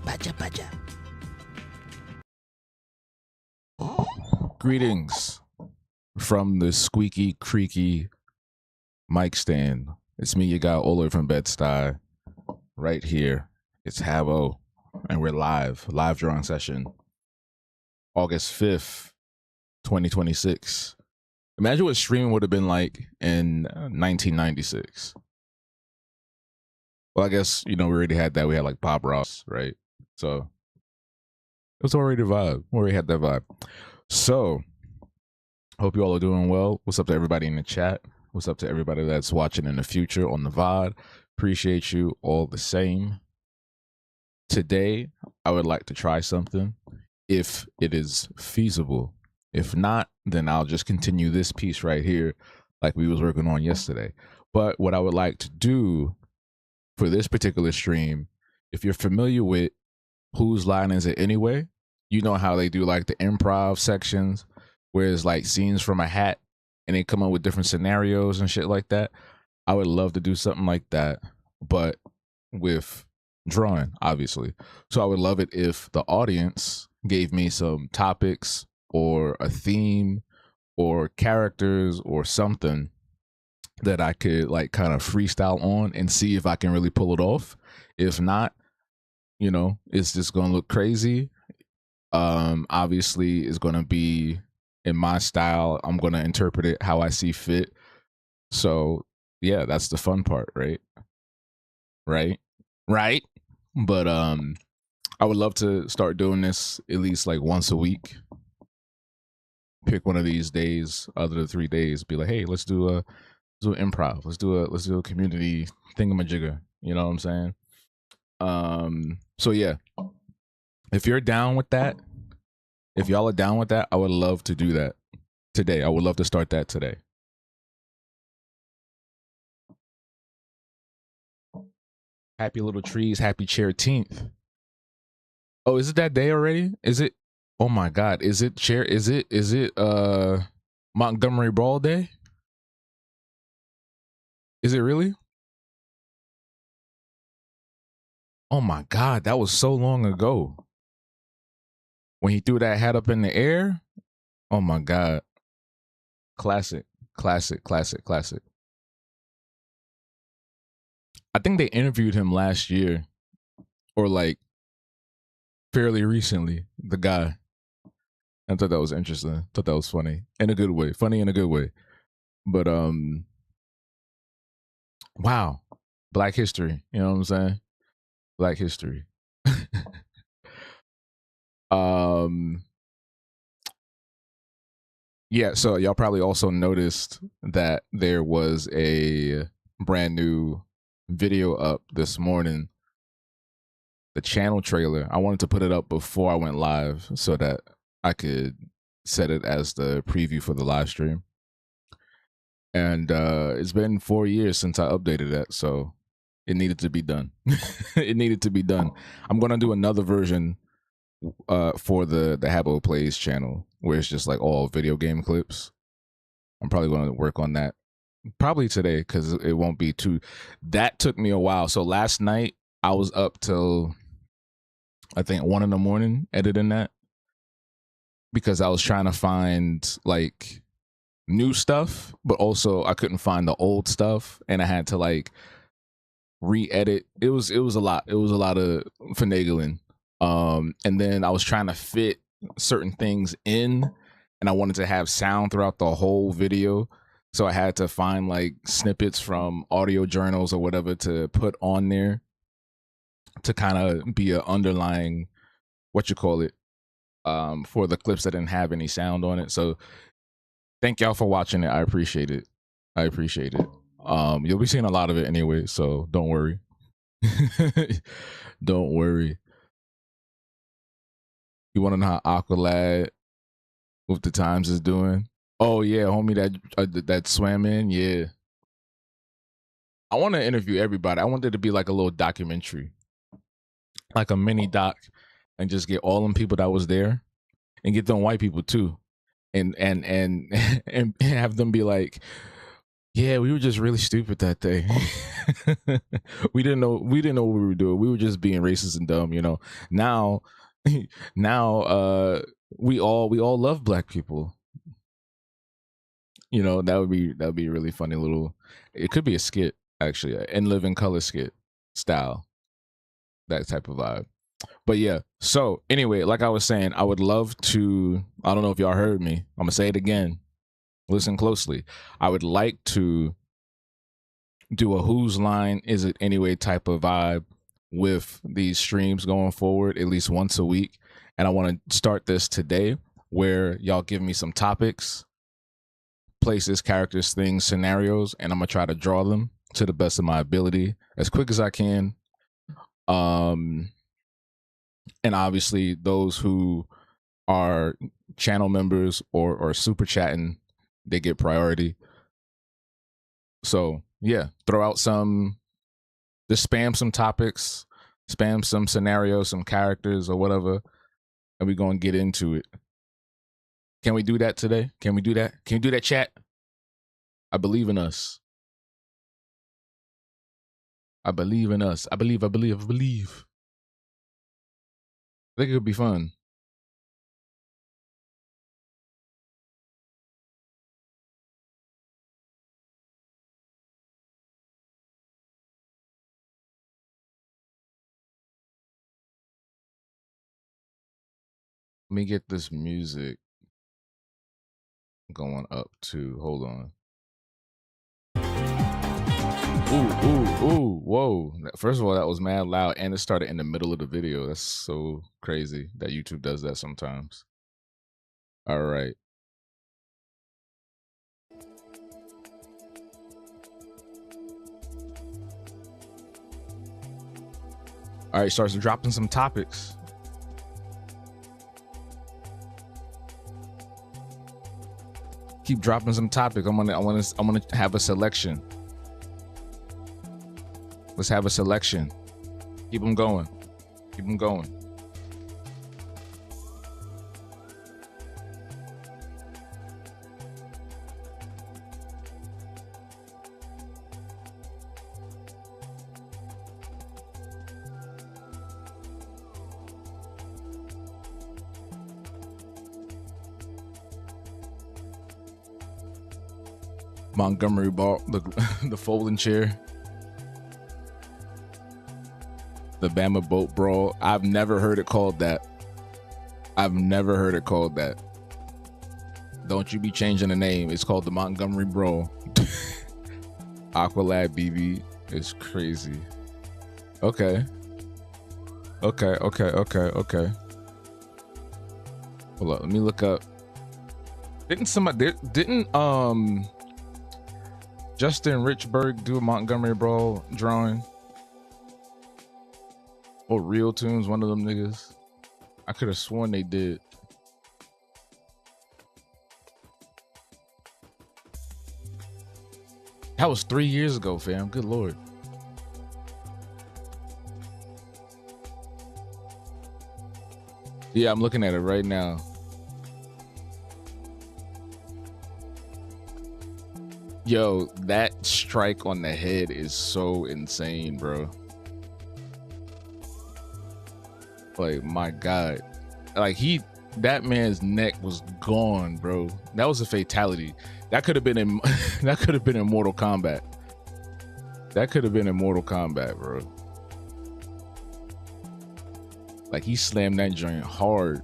Pacha pacha. Greetings from the squeaky, creaky mic stand. It's me, your guy, Oler from Bed-Stuy, right here. It's Havo, and we're live drawing session, August 5th, 2026. Imagine what streaming would have been like in 1996. Well, I guess, we already had that. We had like Bob Ross, right? So it was already a vibe. We already had that vibe. So, hope you all are doing well. What's up to everybody in the chat? What's up to everybody that's watching in the future on the VOD? Appreciate you all the same. Today, I would like to try something if it is feasible. If not, then I'll just continue this piece right here like we was working on yesterday. But what I would like to do for this particular stream, if you're familiar with Whose Line Is It Anyway, you know how they do like the improv sections where it's like scenes from a hat and they come up with different scenarios and shit like that. I would love to do something like that, but with drawing, obviously. So I would love it if the audience gave me some topics or a theme or characters or something that I could like kind of freestyle on and see if I can really pull it off. If not, it's just gonna look crazy. Obviously it's gonna be in my style. I'm gonna interpret it how I see fit. So yeah, that's the fun part, right? But I would love to start doing this at least like once a week. Pick one of these days, other than 3 days, be like, hey, let's do improv. Let's do a community thingamajigger. You know what I'm saying? So yeah. If you're down with that, if y'all are down with that, I would love to do that today. I would love to start that today. Happy little trees, happy CHAIRTEENTH. Oh, is it that day already? Is it? Oh my God. Is it Montgomery Brawl Day? Is it really? Oh my God, that was so long ago. When he threw that hat up in the air. Oh my God. Classic. I think they interviewed him last year or like fairly recently, the guy. I thought that was interesting. Thought that was funny in a good way. Funny in a good way. But wow. Black history. You know what I'm saying? Black history. Yeah, so y'all probably also noticed that there was a brand new video up this morning. The channel trailer. I wanted to put it up before I went live so that I could set it as the preview for the live stream. And it's been 4 years since I updated that, so it needed to be done. It needed to be done. I'm gonna do another version for the Habbo Plays channel where it's just like all video game clips. I'm probably going to work on that probably today because it won't be too. That took me a while. So last night I was up till I think 1 a.m. editing that because I was trying to find like new stuff, but also I couldn't find the old stuff, and I had to like re-edit. It was a lot. It was a lot of finagling. And then I was trying to fit certain things in, and I wanted to have sound throughout the whole video. So I had to find like snippets from audio journals or whatever to put on there to kind of be an underlying, for the clips that didn't have any sound on it. So thank y'all for watching it. I appreciate it. You'll be seeing a lot of it anyway, so don't worry. Don't worry. You want to know how Aqualad with the times is doing? Oh yeah, homie, that swam in. Yeah, I want to interview everybody. I want there to be like a little documentary, like a mini doc, and just get all them people that was there, and get them white people too, and and have them be like, Yeah, we were just really stupid that day. We didn't know what we were doing. We were just being racist and dumb, you know. Now now we all love black people. You know, that would be a really funny little, it could be a skit actually, and live in color skit style, that type of vibe. But yeah, so anyway, like I was saying, I would love to, I don't know if y'all heard me. I'm gonna say it again. Listen closely. I would like to do a whose line is it anyway type of vibe with these streams going forward at least once a week. And I want to start this today where y'all give me some topics, places, characters, things, scenarios, and I'm gonna try to draw them to the best of my ability as quick as I can. Um and obviously those who are channel members or super chatting, they get priority. So yeah, throw out some, just spam some topics, spam some scenarios, some characters or whatever, and we're gonna get into it. Can we do that today? Can we do that? Can you do that, chat? I believe in us. I believe in us. I believe. I think it could be fun. Let me get this music going up too. Hold on. Ooh, whoa. First of all, that was mad loud and it started in the middle of the video. That's so crazy that YouTube does that sometimes. All right. All right, starts dropping some topics. Keep dropping some topics. I want to have a selection. Let's have a selection. Keep them going. Keep them going. Montgomery ball, the folding chair, the Bama boat brawl. I've never heard it called that. I've never heard it called that. Don't you be changing the name. It's called the Montgomery brawl. Aqualad BB is crazy. Okay. Hold up, let me look up. Didn't Justin Richburg do a Montgomery brawl drawing? Or Real Tunes, one of them niggas? I could have sworn they did. That was 3 years ago, fam. Good Lord. Yeah, I'm looking at it right now. Yo, that strike on the head is so insane, bro. Like, my God. Like, that man's neck was gone, bro. That was a fatality. That could have been in that could have been in Mortal Kombat. That could have been in Mortal Kombat, bro. Like, he slammed that joint hard.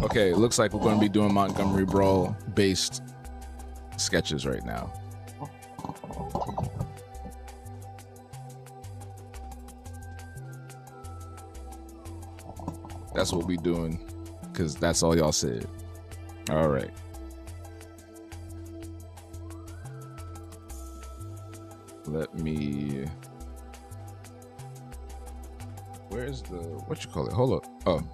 Okay, it looks like we're going to be doing Montgomery Brawl based sketches right now. That's what we doing, because that's all y'all said. All right. Let me... Where's the... What you call it? Hold up. Oh.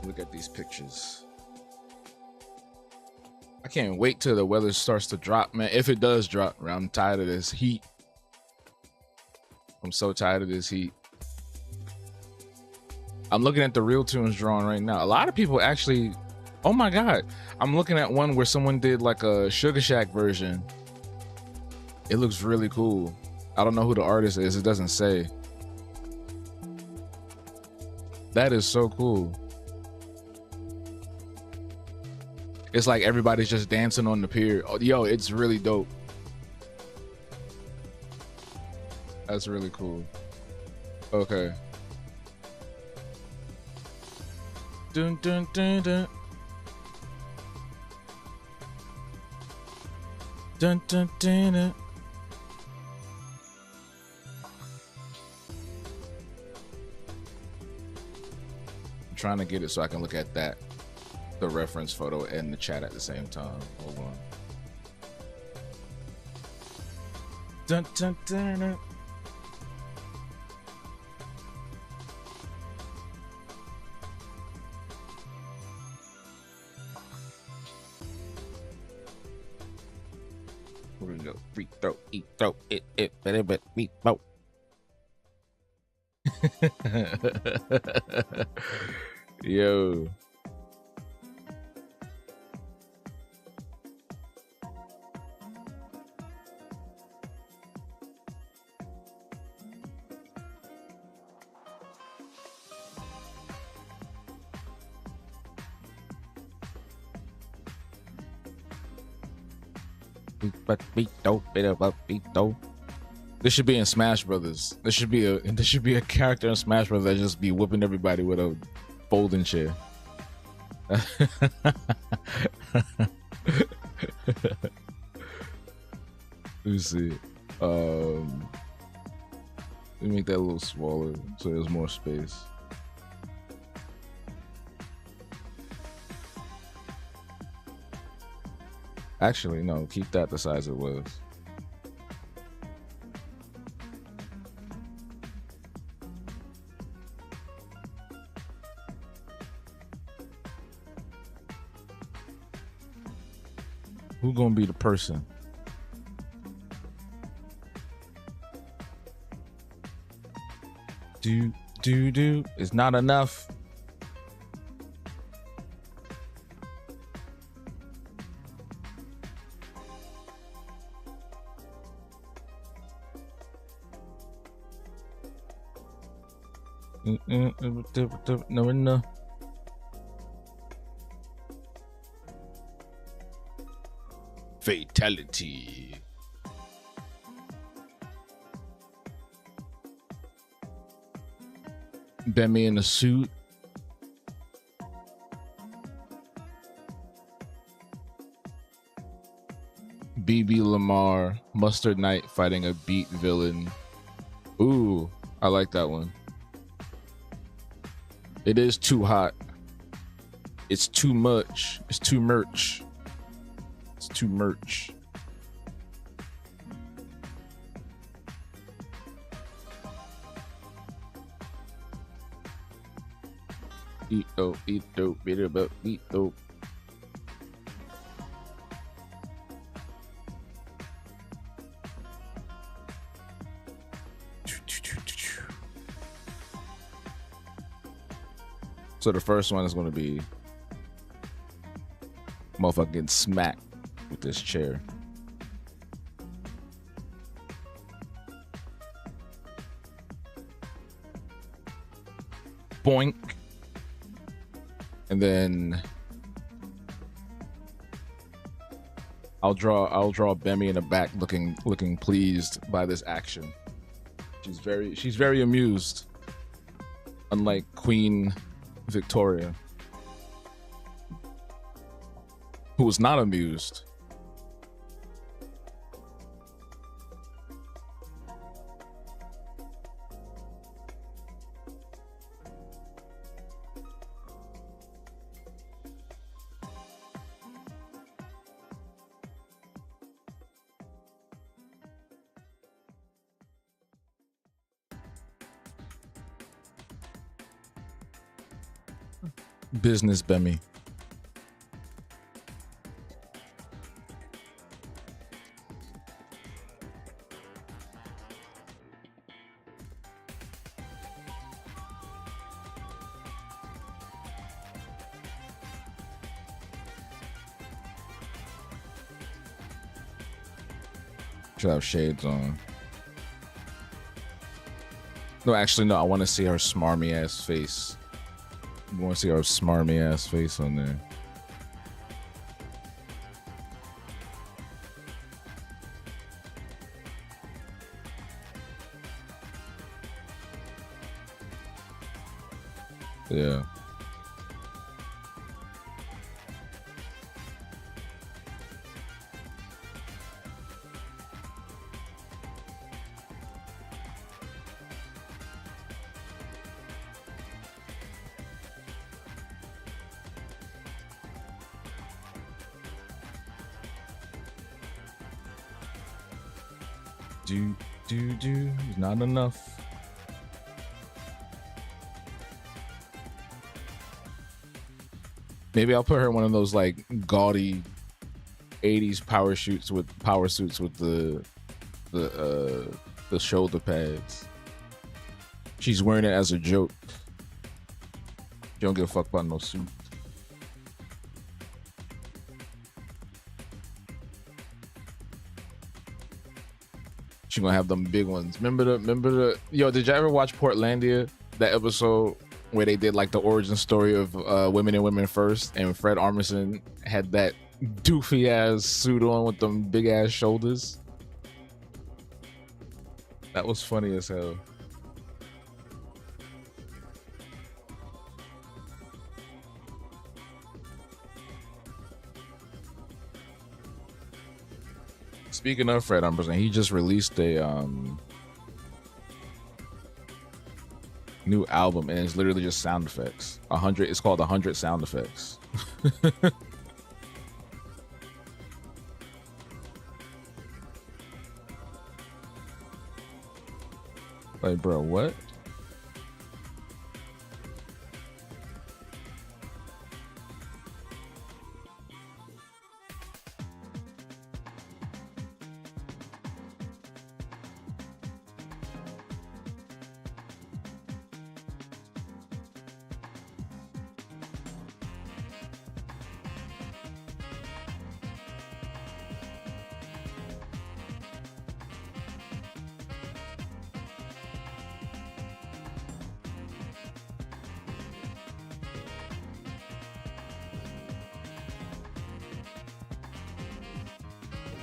Look at these pictures. I can't wait till the weather starts to drop, man. If it does drop, I'm tired of this heat. I'm so tired of this heat. I'm looking at the Real Tunes drawing right now. A lot of people actually, oh my God. I'm looking at one where someone did like a Sugar Shack version. It looks really cool. I don't know who the artist is. It doesn't say. That is so cool. It's like everybody's just dancing on the pier. Oh, yo, it's really dope. That's really cool. Okay. Dun dun dun dun. Dun dun dun dun. I'm trying to get it so I can look at that, the reference photo and the chat at the same time. Hold on. Dun dun dun dun. We're gonna go free throw, eat throw, it, but we both. Yo. This should be in Smash Brothers. This should be a character in Smash Brothers that just be whooping everybody with a folding chair. Let's see. Let me make that a little smaller so there's more space. Actually, no, keep that the size it was. Who gonna be the person? Do it's not enough. No. Fatality. Bemi in a suit. BB Lamar, Mustard Knight fighting a beat villain. Ooh, I like that one. It is too hot. It's too much. It's too merch. It's too merch. Eat dope, bitter but eat dope. So the first one is going to be motherfucker getting smacked with this chair. Boink. And then I'll draw Bemi in the back looking pleased by this action. She's very amused. Unlike Queen Victoria, who was not amused. Business Bemi. Should have shades on. No, actually, no. I want to see her smarmy ass face. I want to see her smarmy ass face on there. Yeah. Do not enough. Maybe I'll put her in one of those like gaudy 80s power suits with the shoulder pads. She's wearing it as a joke. She don't give a fuck about no suit. She gonna have them big ones. Remember the yo, did y'all ever watch Portlandia? That episode where they did like the origin story of Women and Women First, and Fred Armisen had that doofy ass suit on with them big ass shoulders. That was funny as hell. Speaking of Fred Armisen, he just released a new album, and it's literally just sound effects. 100. It's called 100 Sound Effects. Like, bro, what?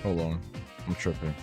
Hold on, I'm tripping.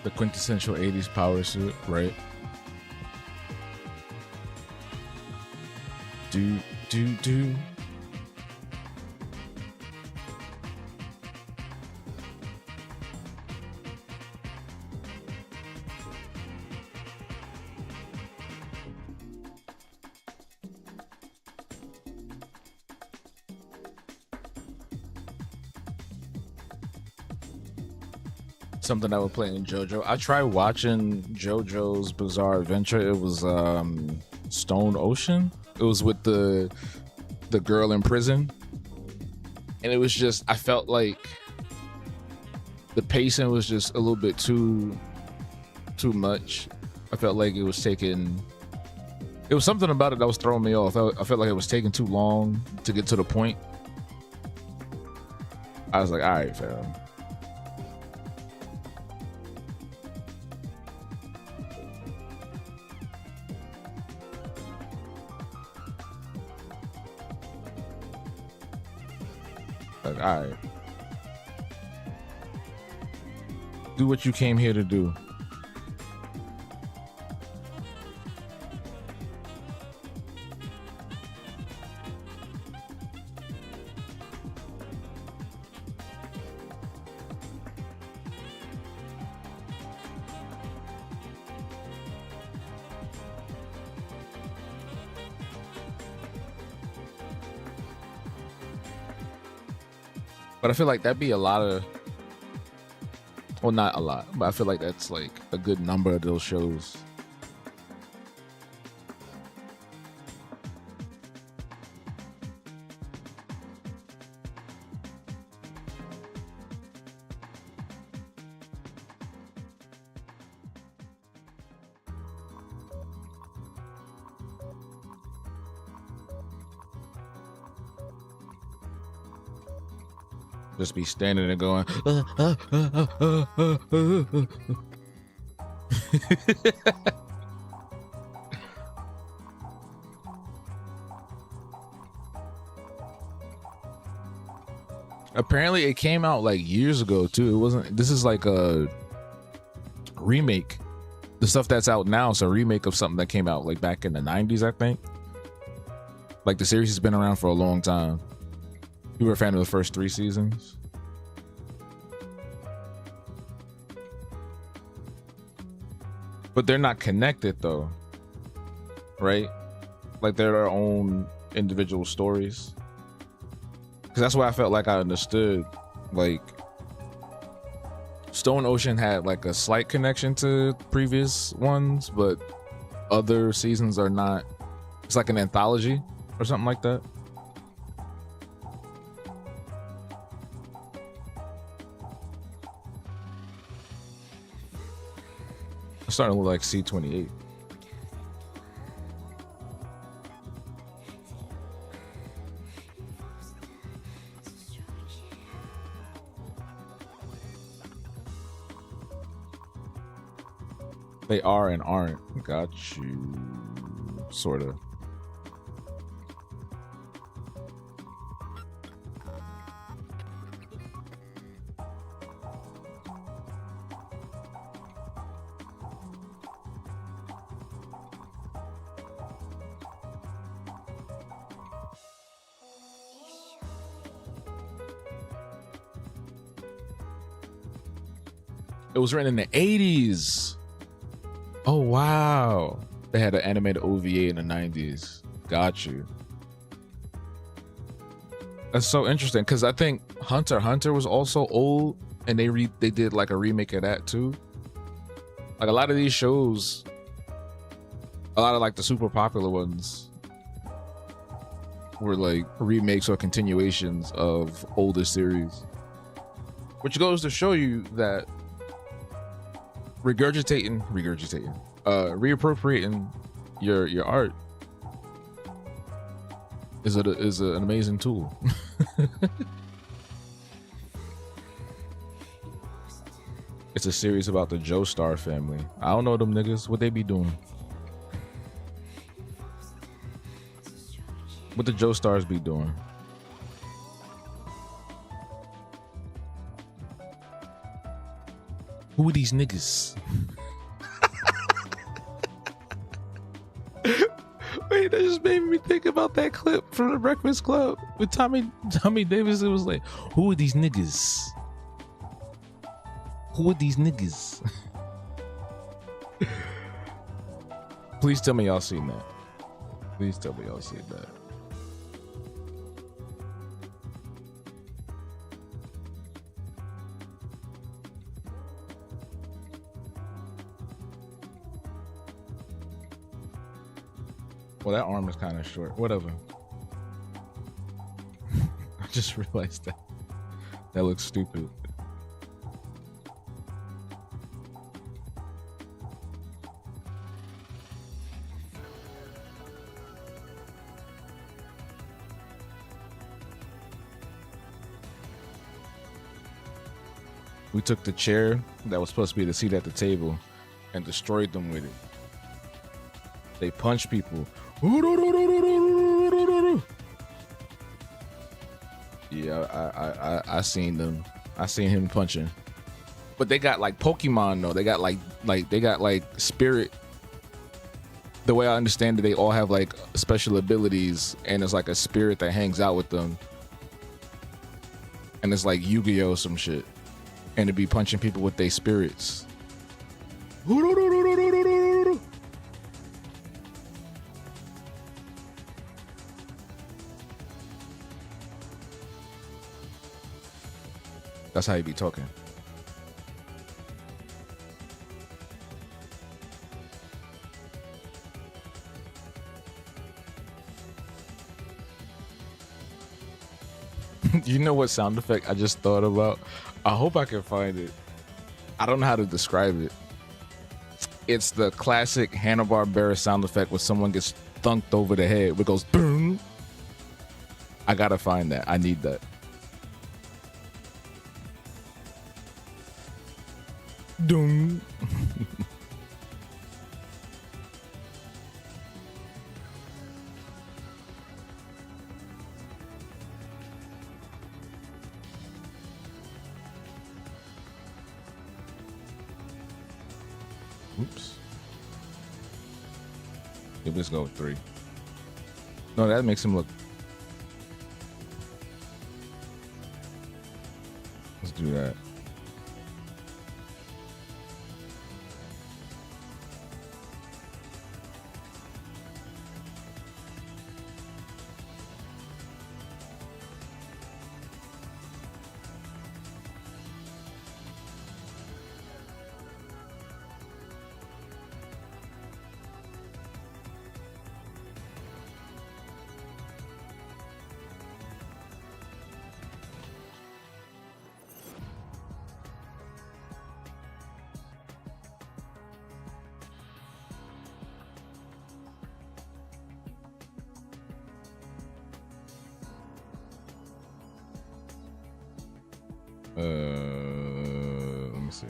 The quintessential 80s power suit, right? Do. Something I would play in JoJo. I tried watching JoJo's Bizarre Adventure. It was Stone Ocean. It was with the girl in prison, and it was just, I felt like the pacing was just a little bit too much. I felt like it was taking. It was something about it that was throwing me off. I felt like it was taking too long to get to the point. I was like, all right, fam. Like, all right, do what you came here to do. But I feel like that'd be a lot of, well, not a lot, but I feel like that's like a good number of those shows. Just be standing there going, apparently it came out like years ago too. It wasn't, this is like a remake. The stuff that's out now is a remake of something that came out like back in the 90s, I think. Like the series has been around for a long time. You were a fan of the first 3 seasons? But they're not connected though, right? Like they're their own individual stories. Because that's why I felt like I understood. Like Stone Ocean had like a slight connection to previous ones, but other seasons are not. It's like an anthology or something like that. It's starting to look like C28. They are and aren't. Got you. Sort of. It was written in the 80s. Oh, wow. They had an animated OVA in the 90s. Got you. That's so interesting because I think Hunter x Hunter was also old and they did like a remake of that too. Like a lot of these shows, a lot of like the super popular ones were like remakes or continuations of older series. Which goes to show you that reappropriating your art is an amazing tool. It's a series about the Joestar family. I don't know them niggas. What they be doing? What the Joestars be doing? Who are these niggas? Wait, that just made me think about that clip from the Breakfast Club with Tommy Davis. It was like, who are these niggas? Who are these niggas? Please tell me y'all seen that. Please tell me y'all seen that. Well, that arm is kind of short. Whatever. I just realized that. That looks stupid. We took the chair that was supposed to be the seat at the table and destroyed them with it. They punch people. Yeah, I seen them. I seen him punching. But they got like Pokemon though. They got like spirit. The way I understand it, they all have like special abilities, and it's like a spirit that hangs out with them. And it's like Yu-Gi-Oh! Some shit. And to be punching people with their spirits. That's how you be talking. You know what sound effect I just thought about? I hope I can find it. I don't know how to describe it. It's the classic Hanna-Barbera sound effect when someone gets thunked over the head. It goes boom. I gotta find that. I need that. Doom. Oops. Yeah, let's go with 3. No, that makes him look. Let's do that. Let me see.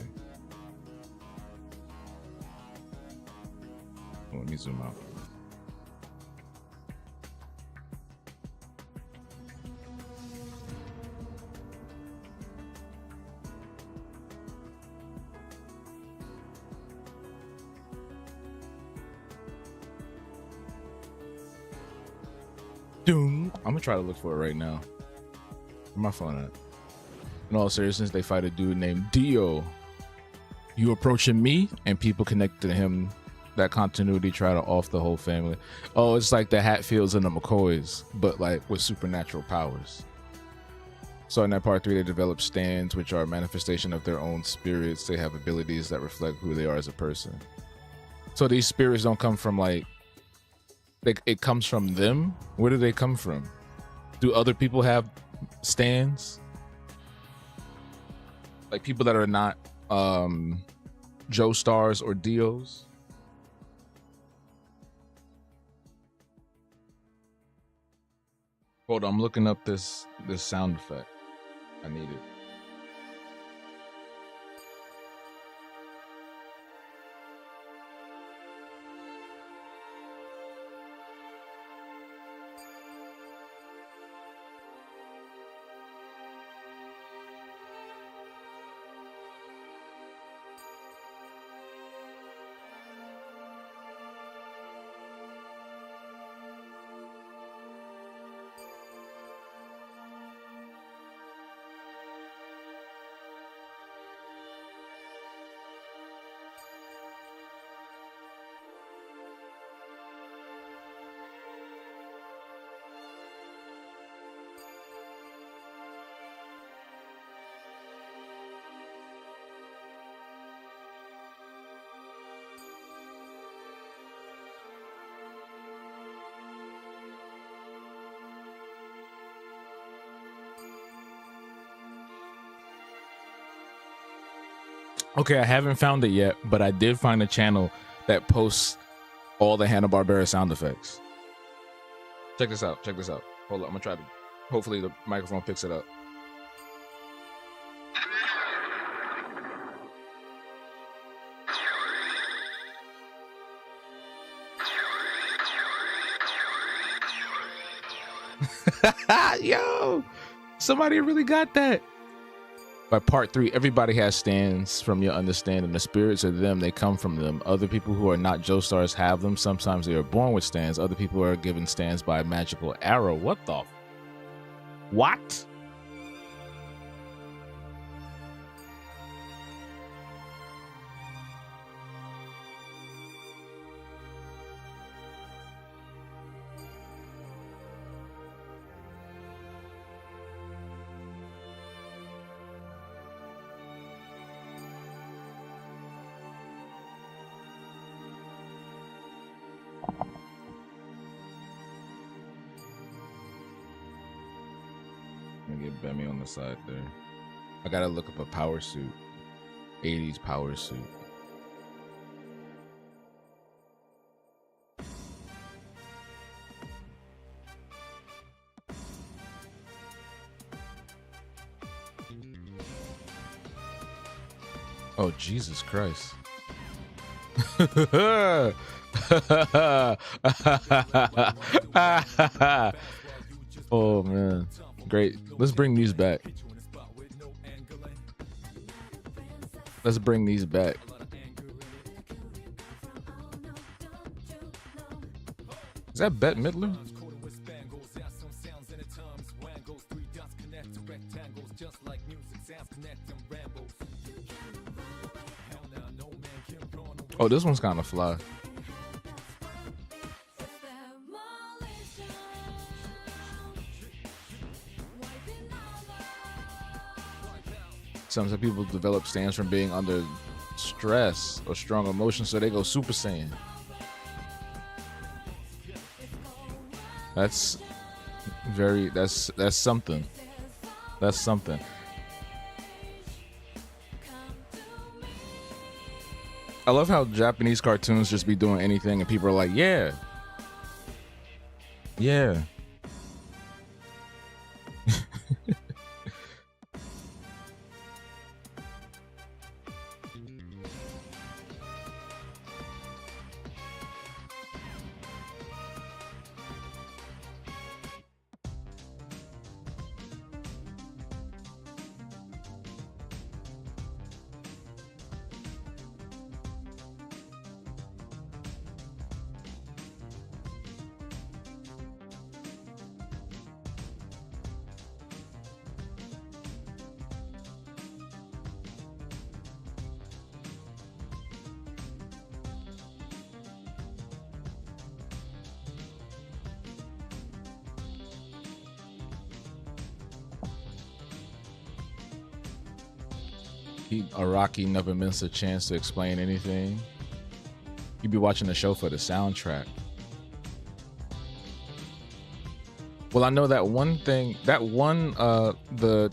Let me zoom out. Doom. I'm gonna try to look for it right now. Where my phone at? In all seriousness, they fight a dude named Dio. You approaching me, and people connected to him. That continuity try to off the whole family. Oh, it's like the Hatfields and the McCoys, but like with supernatural powers. So in that part 3, they develop stands, which are a manifestation of their own spirits. They have abilities that reflect who they are as a person. So these spirits don't come from like, it comes from them. Where do they come from? Do other people have stands? Like people that are not Joe Stars or Dios? Hold on, I'm looking up this sound effect. I need it. Okay, I haven't found it yet, but I did find a channel that posts all the Hanna-Barbera sound effects. Check this out. Check this out. Hold on. I'm going to try to... Hopefully the microphone picks it up. Yo! Somebody really got that. By part 3, everybody has stands from your understanding. The spirits are them. They come from them. Other people who are not Joestars have them. Sometimes they are born with stands. Other people are given stands by a magical arrow. What the? What? gonna get Bemmy on the side there. I gotta look up a power suit. 80s power suit. Oh, Jesus Christ. Oh, man. Great. Let's bring these back. Let's bring these back. Is that Bette Midler? Oh, this one's kind of fly. Sometimes people develop stance from being under stress or strong emotion, so they go Super Saiyan. That's something. That's something. I love how Japanese cartoons just be doing anything and people are like, yeah. Yeah. Araki never missed a chance to explain anything. You'd be watching the show for the soundtrack. Well, I know that one thing, the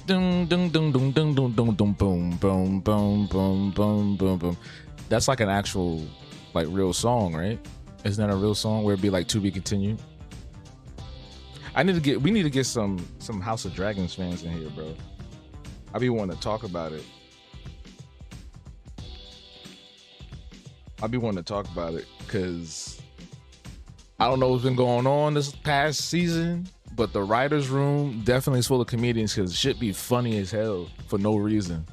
ding ding ding ding ding ding ding boom boom boom boom boom boom boom. That's like an actual, like, real song, right? Isn't that a real song where it'd be like to be continued? We need to get some House of Dragons fans in here, bro. I be wanting to talk about it. Because I don't know what's been going on this past season, but the writer's room definitely is full of comedians because shit be funny as hell for no reason.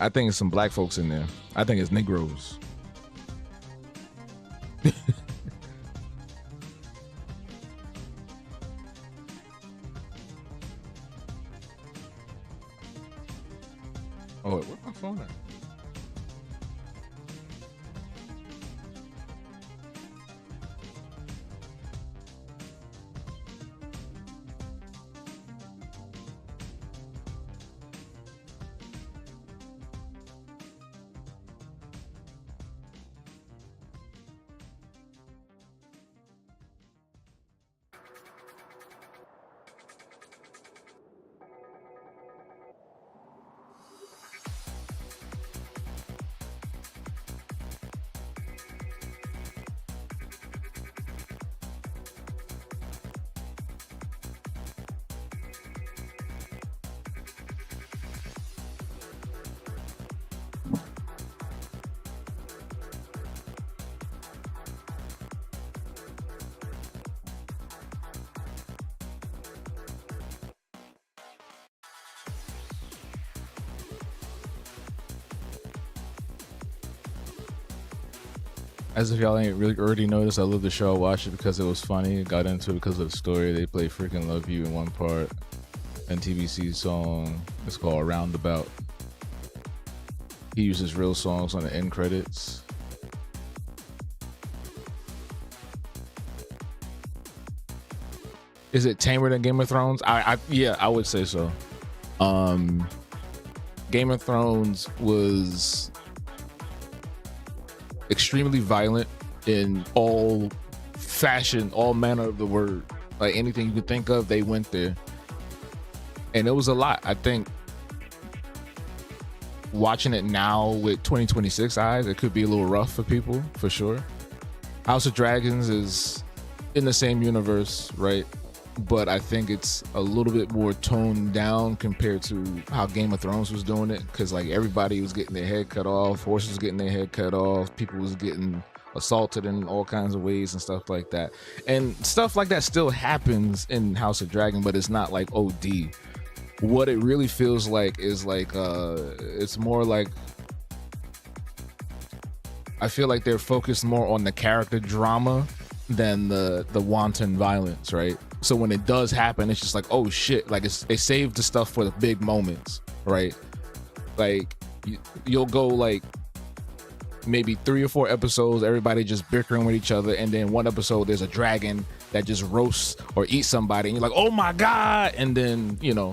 I think it's some black folks in there. I think it's Negroes. Oh, wait, where's my phone at? As if y'all ain't really already noticed, I love the show. I watched it because it was funny. Got into it because of the story. They play Freaking Love You in one part. NTBC song. It's called Roundabout. He uses real songs on the end credits. Is it tamer than Game of Thrones? Yeah, I would say so. Game of Thrones was extremely violent in all fashion, all manner of the word. Like anything you could think of, they went there. And it was a lot. I think watching it now with 2026 eyes, it could be a little rough for people, for sure. House of Dragons is in the same universe, right? But I think it's a little bit more toned down compared to how Game of Thrones was doing it, because like everybody was getting their head cut off, horses was getting their head cut off, people was getting assaulted in all kinds of ways and stuff like that. And stuff like that still happens in House of Dragon, but it's not like OD. What it really feels like is like it's more like, I feel like they're focused more on the character drama than the wanton violence, right? So when it does happen, it's just like, oh shit, like they saved the stuff for the big moments, right? Like you'll go like maybe 3 or 4 episodes, everybody just bickering with each other, and then one episode there's a dragon that just roasts or eats somebody, and you're like, oh my god, and then you know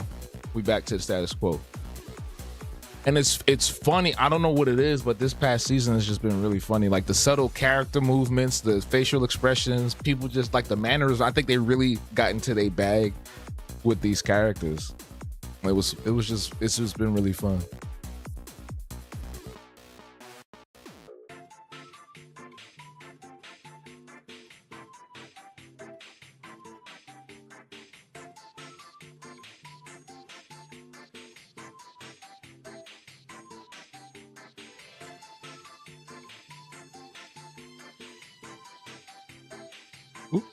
we back to the status quo. And it's funny. I don't know what it is, but this past season has just been really funny. Like the subtle character movements, the facial expressions, people just like the manners. I think they really got into their bag with these characters. It's just been really fun. Ooh.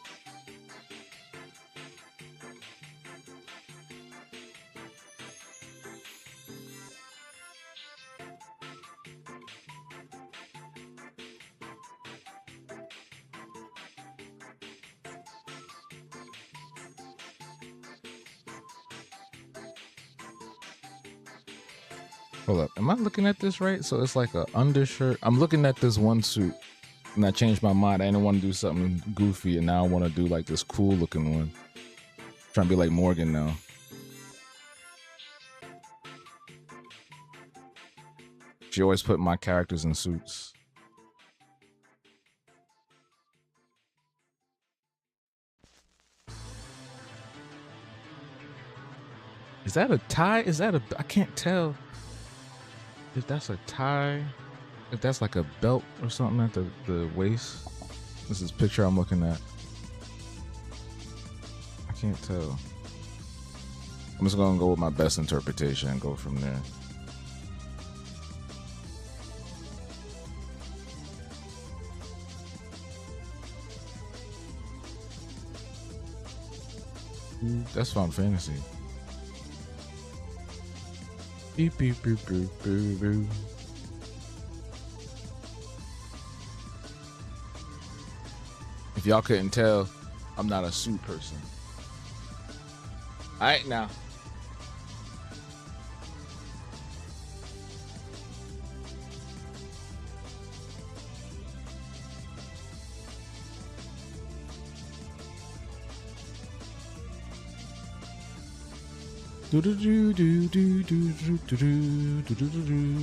Hold up, am I looking at this right? So it's like a undershirt. I'm looking at this one suit, and I changed my mind. I didn't want to do something goofy, and now I want to do like this cool looking one. Trying to be like Morgan now. She always put my characters in suits. Is that a tie? Is that a... I can't tell if that's a tie, if that's like a belt or something at the waist. This is the picture I'm looking at. I can't tell. I'm just gonna go with my best interpretation and go from there. That's Final Fantasy. Beep, beep, beep, beep, beep, beep. If y'all couldn't tell, I'm not a suit person. All right, now. Do do do do do do do do do do do do.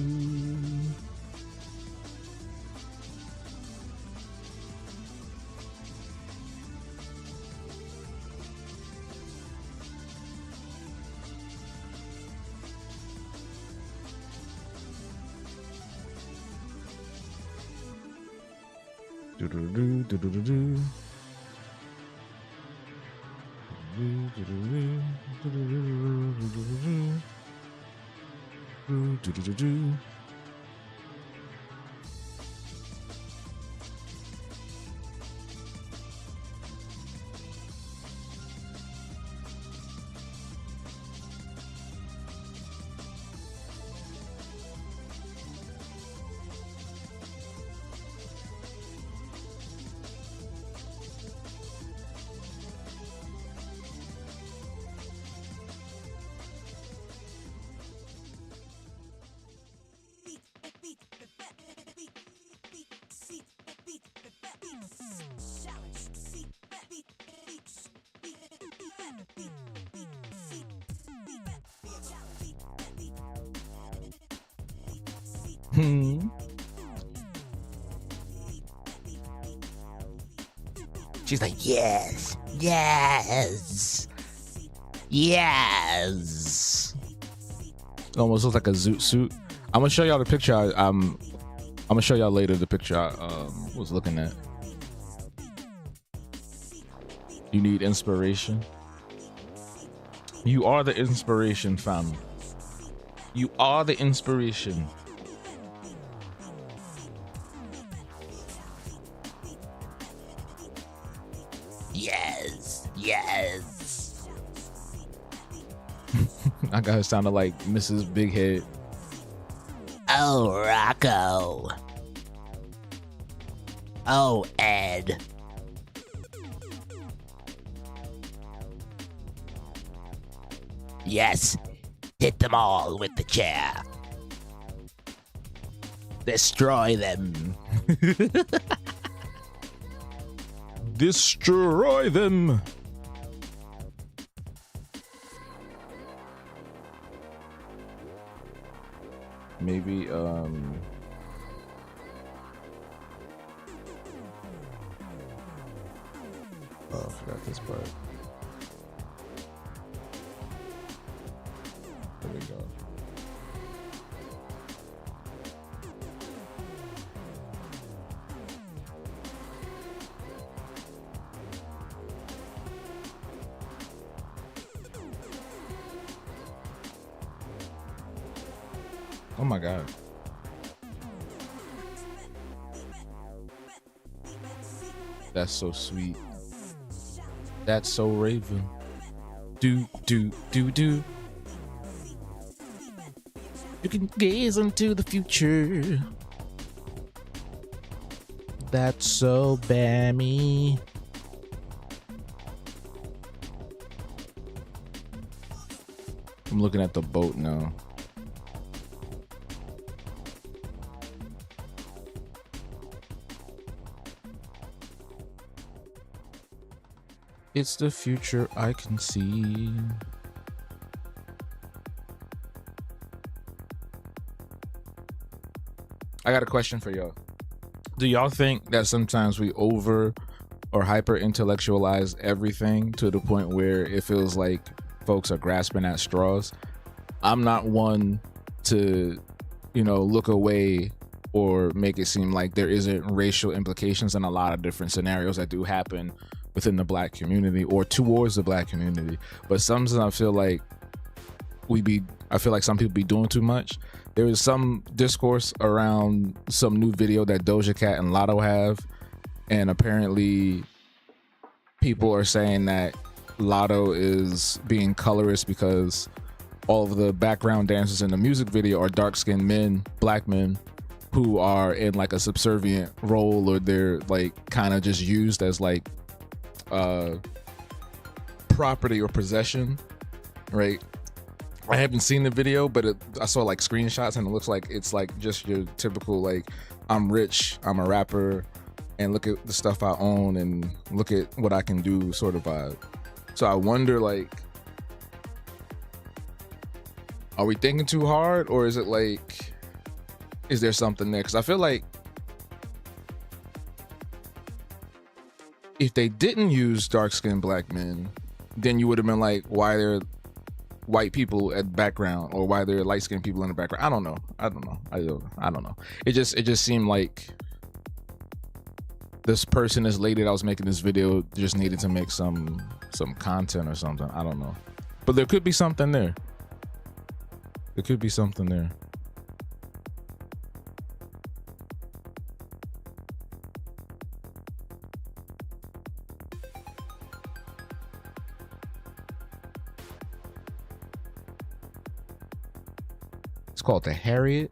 Do do do do do do do. She's like, yes, yes, yes. It almost looks like a zoot suit. I'm gonna show y'all the picture. I'm gonna show y'all later the picture I was looking at. You need inspiration. You are the inspiration, fam. You are the inspiration. Yes, yes. I got her sounding like Mrs. Big Head. Oh, Rocco. Oh, Ed. Yes, hit them all with the chair. Destroy them. Destroy them. Maybe oh, I forgot this part. There we go. Oh my God. That's so sweet. That's so Raven. Do. You can gaze into the future. That's so Bammy. I'm looking at the boat now. It's the future I can see. I got a question for y'all. Do y'all think that sometimes we over or hyper intellectualize everything to the point where it feels like folks are grasping at straws? I'm not one to, look away or make it seem like there isn't racial implications in a lot of different scenarios that do happen within the Black community or towards the Black community. But sometimes I feel like some people be doing too much. There was some discourse around some new video that Doja Cat and Lotto have, and apparently people are saying that Lotto is being colorist because all of the background dancers in the music video are dark-skinned men, Black men, who are in like a subservient role, or they're like kind of just used as like property or possession, right? I haven't seen the video, but I saw like screenshots, and it looks like it's like just your typical like, I'm rich, I'm a rapper, and look at the stuff I own and look at what I can do sort of vibe. So I wonder, like, are we thinking too hard, or is it like, is there something there? Because I feel like if they didn't use dark-skinned Black men, then you would have been like, why are there white people at background, or why there are light-skinned people in the background? I don't know. I don't know. It just seemed like this person, this lady that was making this video, just needed to make some content or something. I don't know. But there could be something there. There could be something there. It's called the Harriet.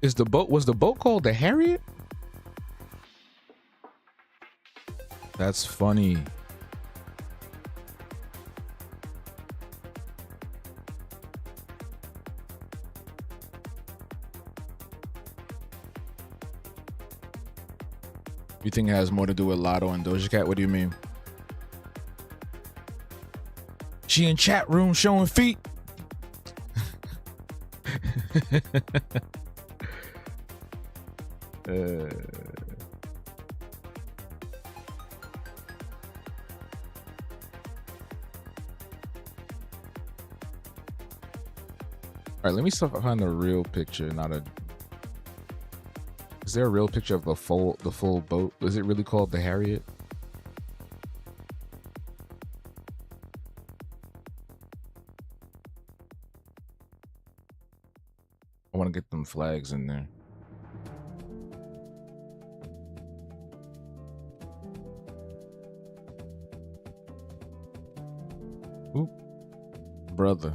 Was the boat called the Harriet? That's funny. You think it has more to do with Lotto and Doja Cat? What do you mean? She in chat room showing feet. right, let me find a real picture, not a. Is there a real picture of the full boat? Is it really called the Harriet? I want to get them flags in there. Oop, brother.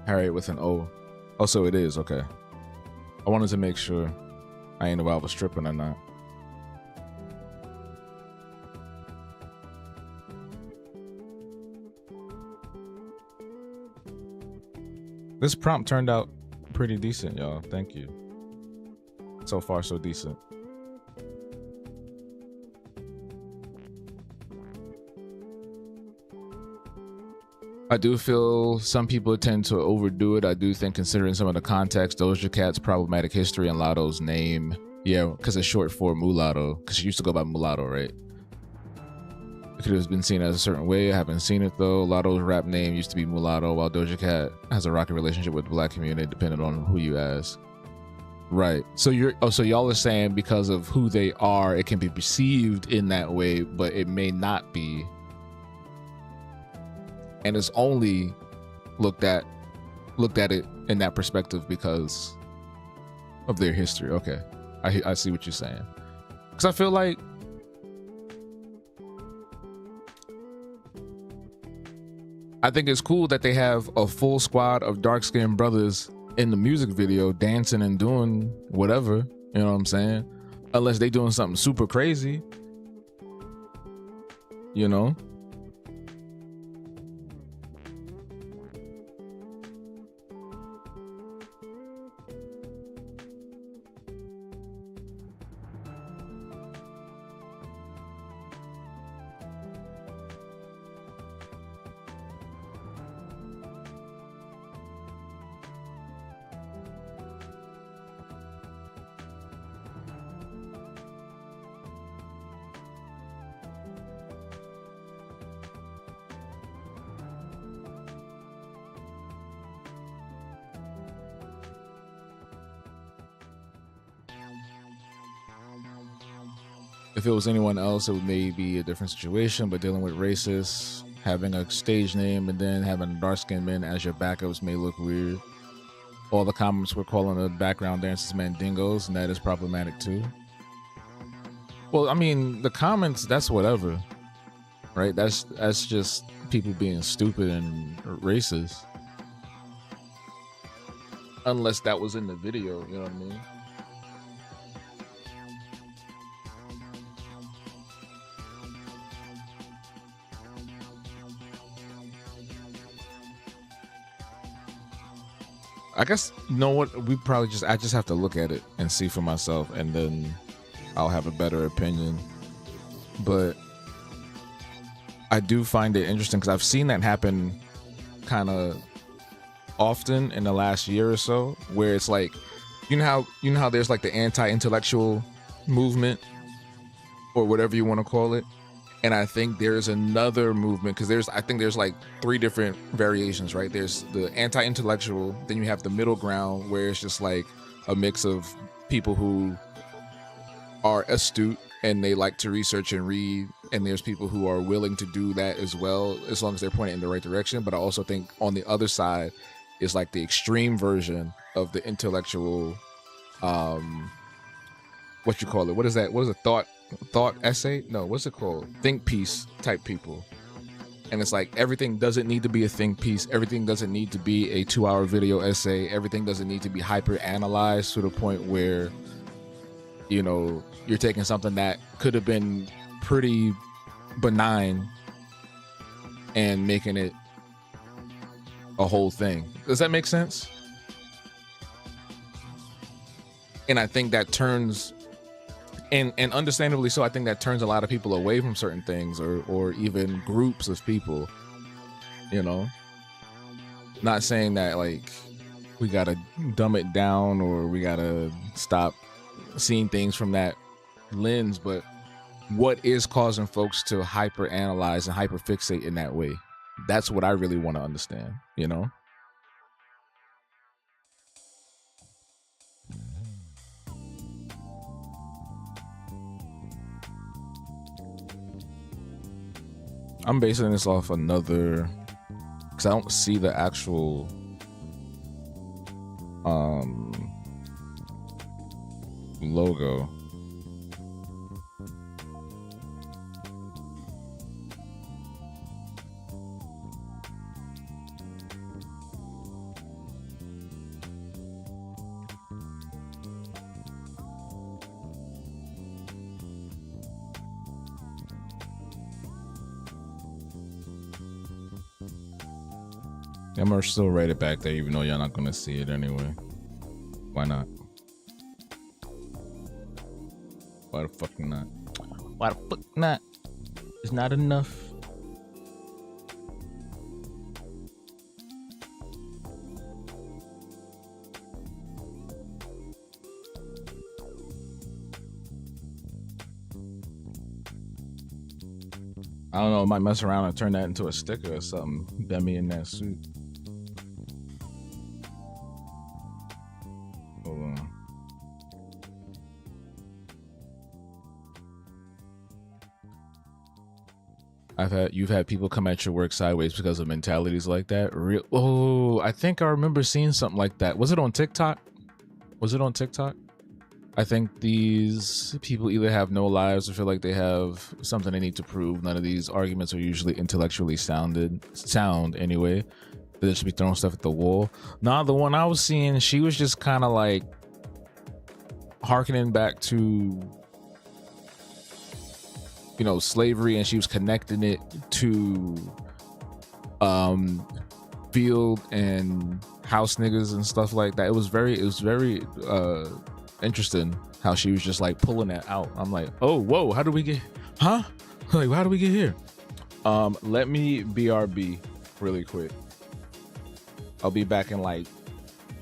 Harriet with an O. Oh, so it is, okay. I wanted to make sure I ain't know if I was tripping or not. This prompt turned out pretty decent, y'all. Thank you. So far, so decent. I do feel some people tend to overdo it. I do think, considering some of the context, Doja Cat's problematic history and Latto's name, yeah, because it's short for mulatto, because she used to go by mulatto, right? It could have been seen as a certain way. I haven't seen it though. Latto's rap name used to be mulatto, while Doja Cat has a rocky relationship with the black community, depending on who you ask. Right. So so y'all are saying because of who they are, it can be perceived in that way, but it may not be. And it's only looked at it in that perspective because of their history. Okay, I see what you're saying. Because I feel like I think it's cool that they have a full squad of dark-skinned brothers in the music video dancing and doing whatever, you know what I'm saying? Unless they doing something super crazy, you know? If it was anyone else, it may be a different situation, but dealing with racists, having a stage name, and then having dark-skinned men as your backups may look weird. All the comments were calling the background dancers mandingos, and that is problematic too. Well, I mean, the comments, that's whatever, right? That's just people being stupid and racist. Unless that was in the video, you know what I mean? I guess, you know what, I just have to look at it and see for myself, and then I'll have a better opinion. But I do find it interesting because I've seen that happen kind of often in the last year or so, where it's like, you know how there's like the anti-intellectual movement or whatever you want to call it. And I think there's another movement, because I think there's like 3 different variations, right? There's the anti-intellectual, then you have the middle ground, where it's just like a mix of people who are astute and they like to research and read, and there's people who are willing to do that as well, as long as they're pointing in the right direction. But I also think on the other side is like the extreme version of the intellectual, what you call it? What is that? What is a thought essay? No, what's it called? Think piece type people. And it's like, everything doesn't need to be a think piece. Everything doesn't need to be a 2-hour video essay. Everything doesn't need to be hyper analyzed to the point where, you know, you're taking something that could have been pretty benign and making it a whole thing. Does that make sense? And I think that turns, and understandably so, I think that turns a lot of people away from certain things, or even groups of people, you know? Not saying that like we gotta dumb it down or we gotta stop seeing things from that lens, but what is causing folks to hyper analyze and hyper fixate in that way? That's what I really want to understand, you know? I'm basing this off another, because I don't see the actual logo. I'm gonna still write it back there, even though y'all not gonna see it anyway. Why not? Why the fuck not? Why the fuck not? It's not enough. I don't know, I might mess around and turn that into a sticker or something. Bet me in that suit. Hold on. You've had people come at your work sideways because of mentalities like that. Oh, I think I remember seeing something like that. Was it on TikTok? Was it on TikTok? I think these people either have no lives or feel like they have something they need to prove. None of these arguments are usually intellectually sound anyway. They should be throwing stuff at the wall. Nah, the one I was seeing, she was just kind of like hearkening back to, you know, slavery, and she was connecting it to field and house niggas and stuff like that. It was very interesting how she was just like pulling that out. I'm like, oh, whoa, how do we get, huh? Like, how do we get here? Let me BRB really quick. I'll be back in like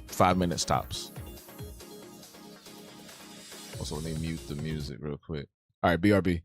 5 minutes tops. Also, let me mute the music real quick. All right, BRB.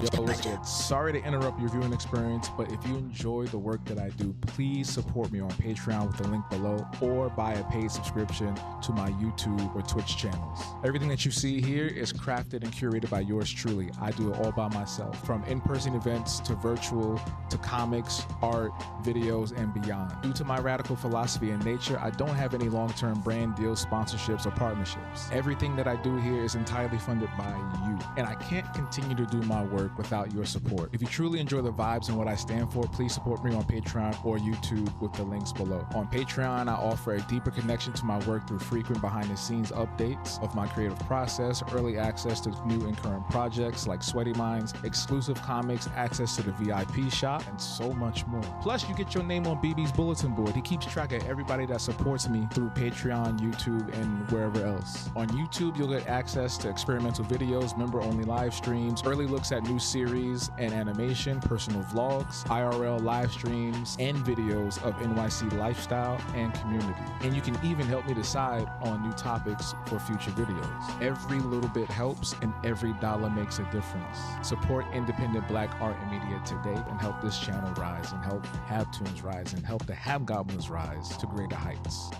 Yo, what's good? Sorry to interrupt your viewing experience, but if you enjoy the work that I do, please support me on Patreon with the link below, or buy a paid subscription to my YouTube or Twitch channels. Everything that you see here is crafted and curated by yours truly. I do it all by myself, from in-person events to virtual to comics, art, videos, and beyond. Due to my radical philosophy and nature, I don't have any long-term brand deals, sponsorships, or partnerships. Everything that I do here is entirely funded by you, and I can't continue to do my work without your support. If you truly enjoy the vibes and what I stand for, please support me on Patreon or YouTube with the links below. On Patreon, I offer a deeper connection to my work through frequent behind-the-scenes updates of my creative process, early access to new and current projects like Sweaty Minds, exclusive comics, access to the VIP shop, and so much more. Plus, you get your name on BB's bulletin board. He keeps track of everybody that supports me through Patreon, YouTube, and wherever else. On YouTube, you'll get access to experimental videos, member-only live streams, early looks at new series and animation, personal vlogs, IRL live streams, and videos of NYC lifestyle and community. And you can even help me decide on new topics for future videos. Every little bit helps, and every dollar makes a difference. Support independent Black art and media today, and help this channel rise, and help Habtoons rise, and help the Habgoblins rise to greater heights.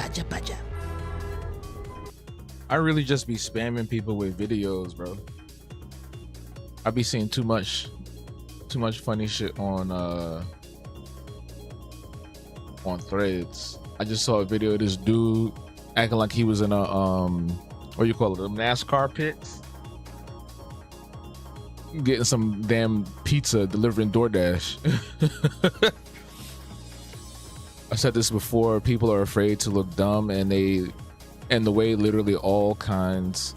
pacha, pacha. I really just be spamming people with videos, bro. I be seeing too much funny shit on Threads. I just saw a video of this dude acting like he was in a what do you call it, a NASCAR pits, getting some damn pizza delivering DoorDash. I said this before, people are afraid to look dumb, and the way literally all kinds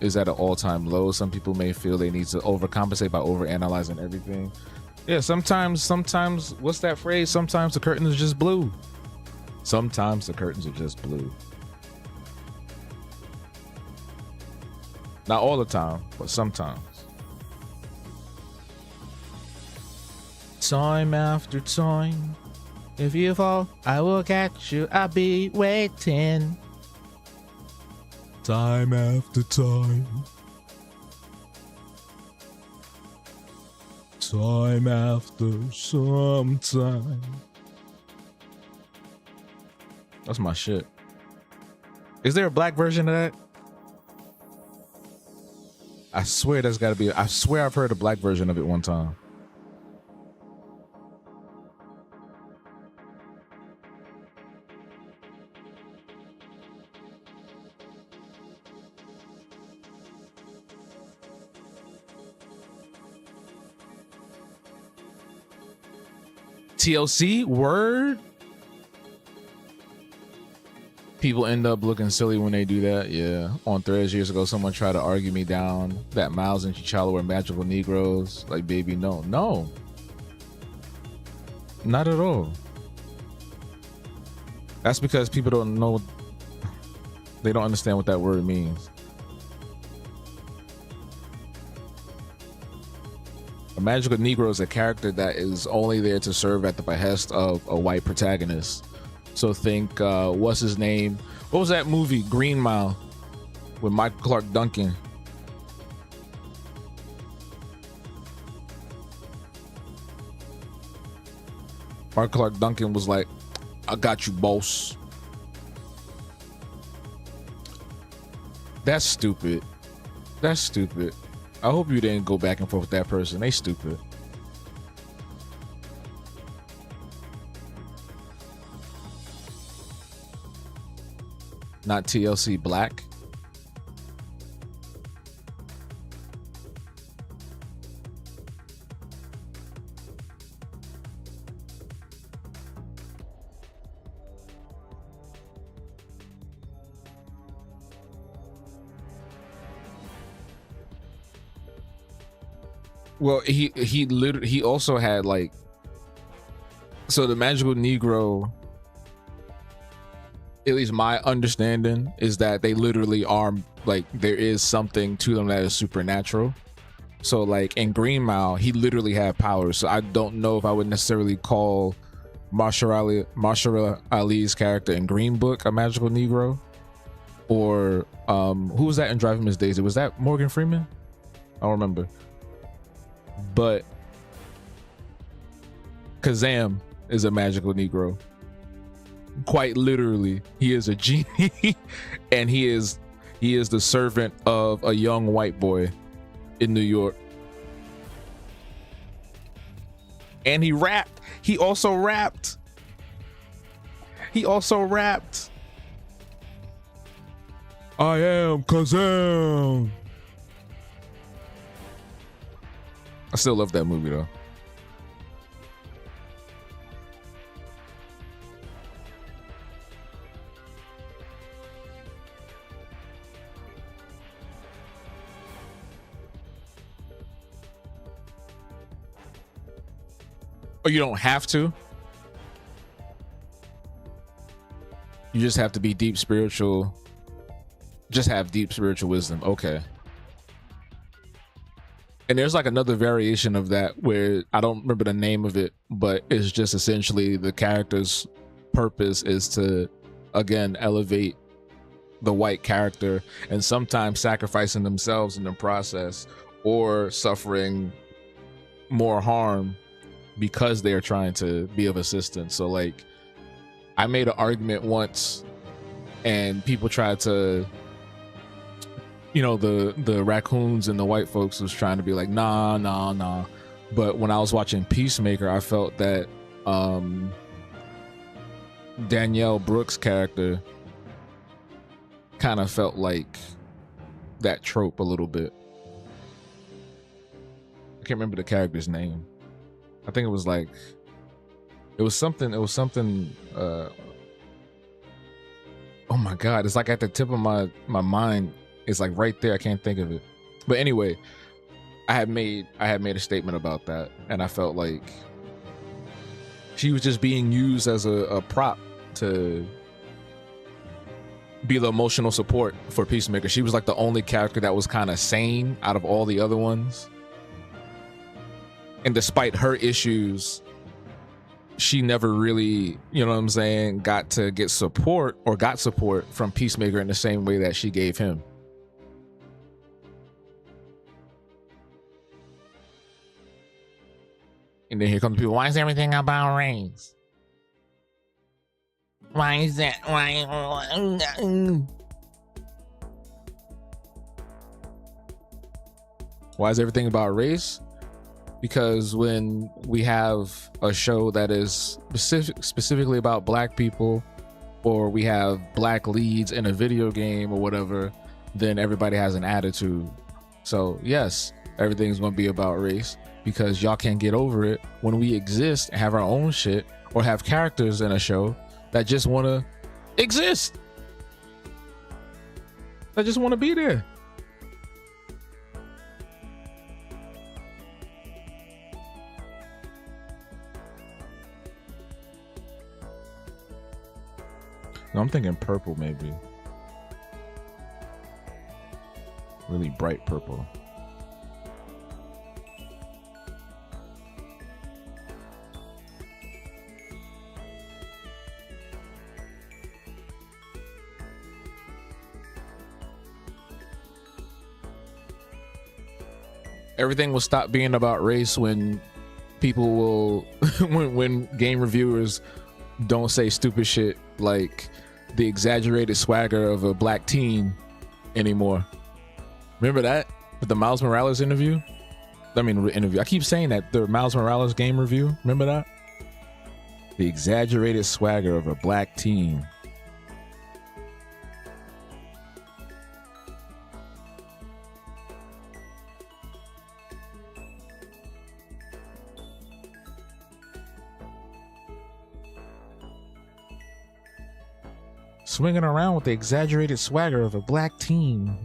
is at an all-time low. Some people may feel they need to overcompensate by overanalyzing everything. Yeah, sometimes what's that phrase? Sometimes the curtain is just blue. Sometimes the curtains are just blue. Not all the time, but sometimes. Time after time, if you fall, I will catch you. I'll be waiting. Time after time. Time after some time. That's my shit. Is there a black version of that? I swear there's gotta be. I swear I've heard a black version of it one time. TLC, word. People end up looking silly when they do that. Yeah. On Threads years ago, someone tried to argue me down that Miles and T'Challa were magical Negroes. Like, baby, no. Not at all. That's because people don't know. They don't understand what that word means. A magical Negro is a character that is only there to serve at the behest of a white protagonist. So think, what's his name? What was that movie, Green Mile, with Michael Clark Duncan? Michael Clark Duncan was like, I got you, boss. That's stupid. That's stupid. I hope you didn't go back and forth with that person. They stupid. Not TLC Black. Well, he also had like, so the magical Negro, at least my understanding is that they literally are like, there is something to them that is supernatural. So like in Green Mile, he literally had powers. So I don't know if I would necessarily call Mahershala Ali's character in Green Book a magical Negro, or who was that in Driving Miss Daisy? Was that Morgan Freeman? I don't remember. But Kazam is a magical Negro. Quite literally, he is a genie, and he is the servant of a young white boy in New York. And he rapped. He also rapped. I am Kazam. I still love that movie though. Oh, you don't have to? You just have to be deep spiritual. Just have deep spiritual wisdom. Okay. And there's like another variation of that where I don't remember the name of it, but it's just essentially the character's purpose is to, again, elevate the white character, and sometimes sacrificing themselves in the process or suffering more harm because they're trying to be of assistance. So like, I made an argument once, and people tried to, you know, the raccoons and the white folks was trying to be like, nah. But when I was watching Peacemaker, I felt that Danielle Brooks' character kind of felt like that trope a little bit. I can't remember the character's name. I think it was like, it was something oh my god, it's like at the tip of my mind. It's like right there. I can't think of it. But anyway, I had made a statement about that, and I felt like she was just being used as a prop to be the emotional support for Peacemaker. She was like the only character that was kind of sane out of all the other ones. And despite her issues, she never really, you know what I'm saying, got support from Peacemaker in the same way that she gave him. And then here comes people, why is everything about race? Why is that? Why is everything about race? Because when we have a show that is specifically about black people, or we have black leads in a video game or whatever, then everybody has an attitude. So yes, everything's gonna be about race, because y'all can't get over it when we exist and have our own shit, or have characters in a show that just want to exist, that just want to be there. No, I'm thinking purple, maybe. Really bright purple. Everything will stop being about race when people will when game reviewers don't say stupid shit like the exaggerated swagger of a black teen anymore. Remember that with the Miles Morales interview? I keep saying that, the Miles Morales game review. Remember that? The exaggerated swagger of a black teen. Swinging around with the exaggerated swagger of a black teen.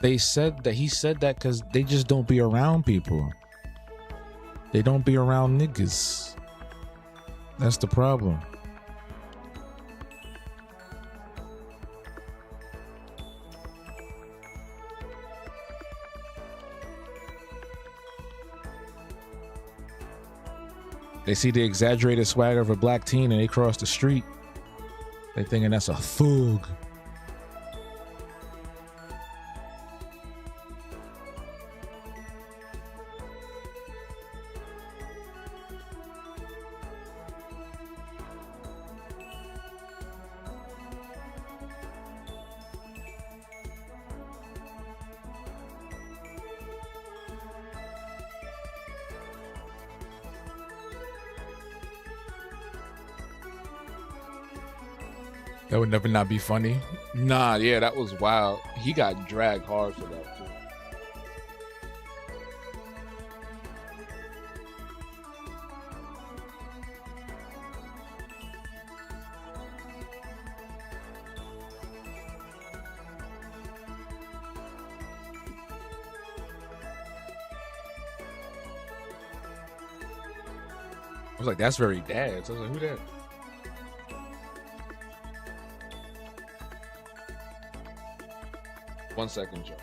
He said that because they just don't be around people. They don't be around niggas. That's the problem. They see the exaggerated swagger of a black teen and they cross the street. They thinking that's a thug. That would never not be funny. Nah, yeah, that was wild. He got dragged hard for that too. I was like, that's very dad. So I was like, who that? One second, Joe.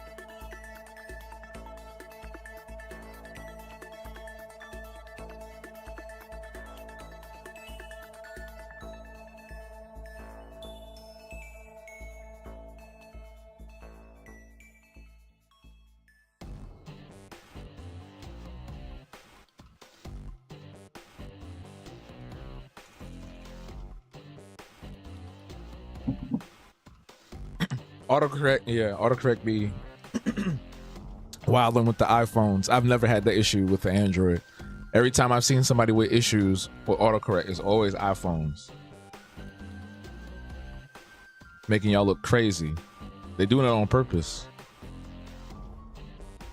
Autocorrect, yeah, autocorrect be wilding with the iPhones. I've never had the issue with the Android. Every time I've seen somebody with issues with autocorrect, it's always iPhones. Making y'all look crazy. They're doing it on purpose.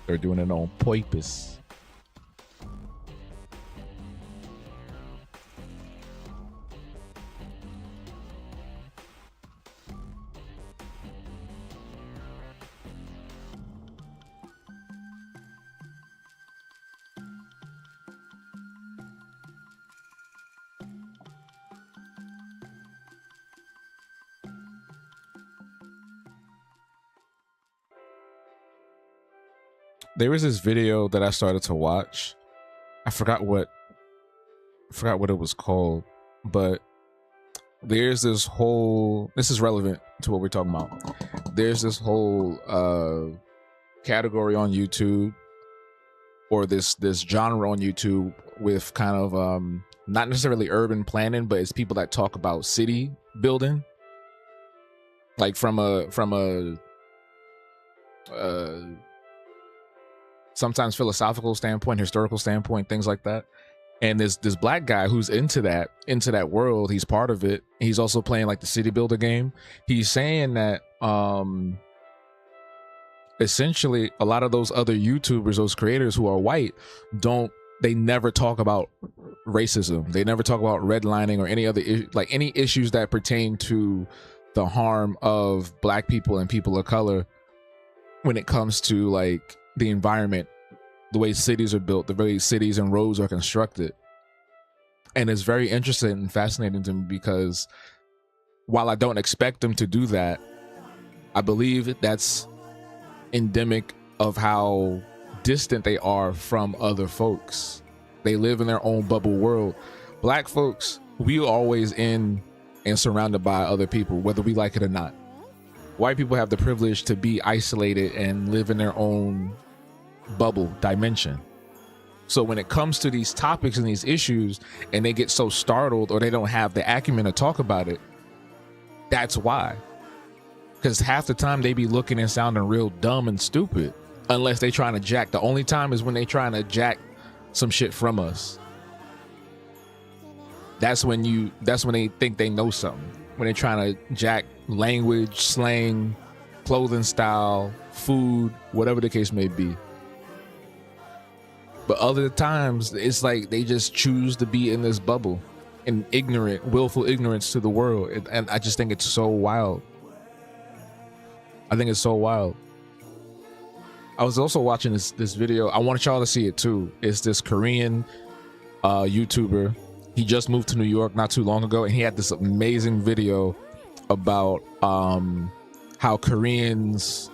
They're doing it on purpose. There was this video that I started to watch. I forgot what it was called, but there's this whole, this is relevant to what we're talking about. There's this whole category on YouTube, or this genre on YouTube with kind of not necessarily urban planning, but it's people that talk about city building, like from a sometimes philosophical standpoint, historical standpoint, things like that. And this black guy who's into that world, he's part of it. He's also playing like the city builder game. He's saying that essentially a lot of those other YouTubers, those creators who are white, they never talk about racism. They never talk about redlining or any other any issues that pertain to the harm of black people and people of color when it comes to like the environment, the way cities are built, the way cities and roads are constructed. And it's very interesting and fascinating to me because while I don't expect them to do that, I believe that's endemic of how distant they are from other folks. They live in their own bubble world. Black folks, we are always in and surrounded by other people, whether we like it or not. White people have the privilege to be isolated and live in their own bubble dimension. So when it comes to these topics and these issues and they get so startled or they don't have the acumen to talk about it, that's why. Because half the time they be looking and sounding real dumb and stupid unless they trying to jack. The only time is when they trying to jack some shit from us. That's when they think they know something. When they're trying to jack language, slang, clothing style, food, whatever the case may be. But other times, it's like they just choose to be in this bubble, in willful ignorance to the world. And I just think it's so wild. I think it's so wild. I was also watching this video. I want y'all to see it too. It's this Korean YouTuber. He just moved to New York not too long ago, and he had this amazing video about how Koreans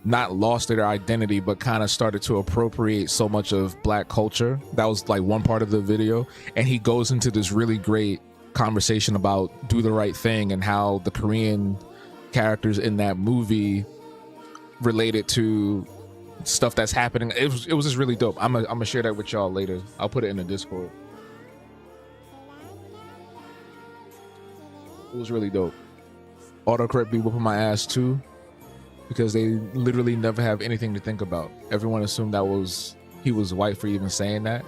not lost their identity, but kind of started to appropriate so much of black culture. That was like one part of the video. And he goes into this really great conversation about Do the Right Thing and how the Korean characters in that movie related to stuff that's happening. It was just really dope. I'm gonna share that with y'all later. I'll put it in the Discord. It was really dope. Autocorrect be whooping my ass too, because they literally never have anything to think about. Everyone assumed he was white for even saying that.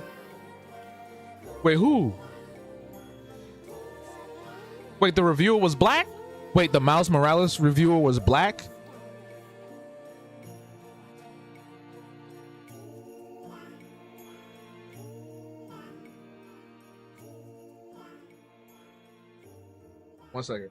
Wait, who? Wait, the reviewer was black? Wait, the Miles Morales reviewer was black? One second.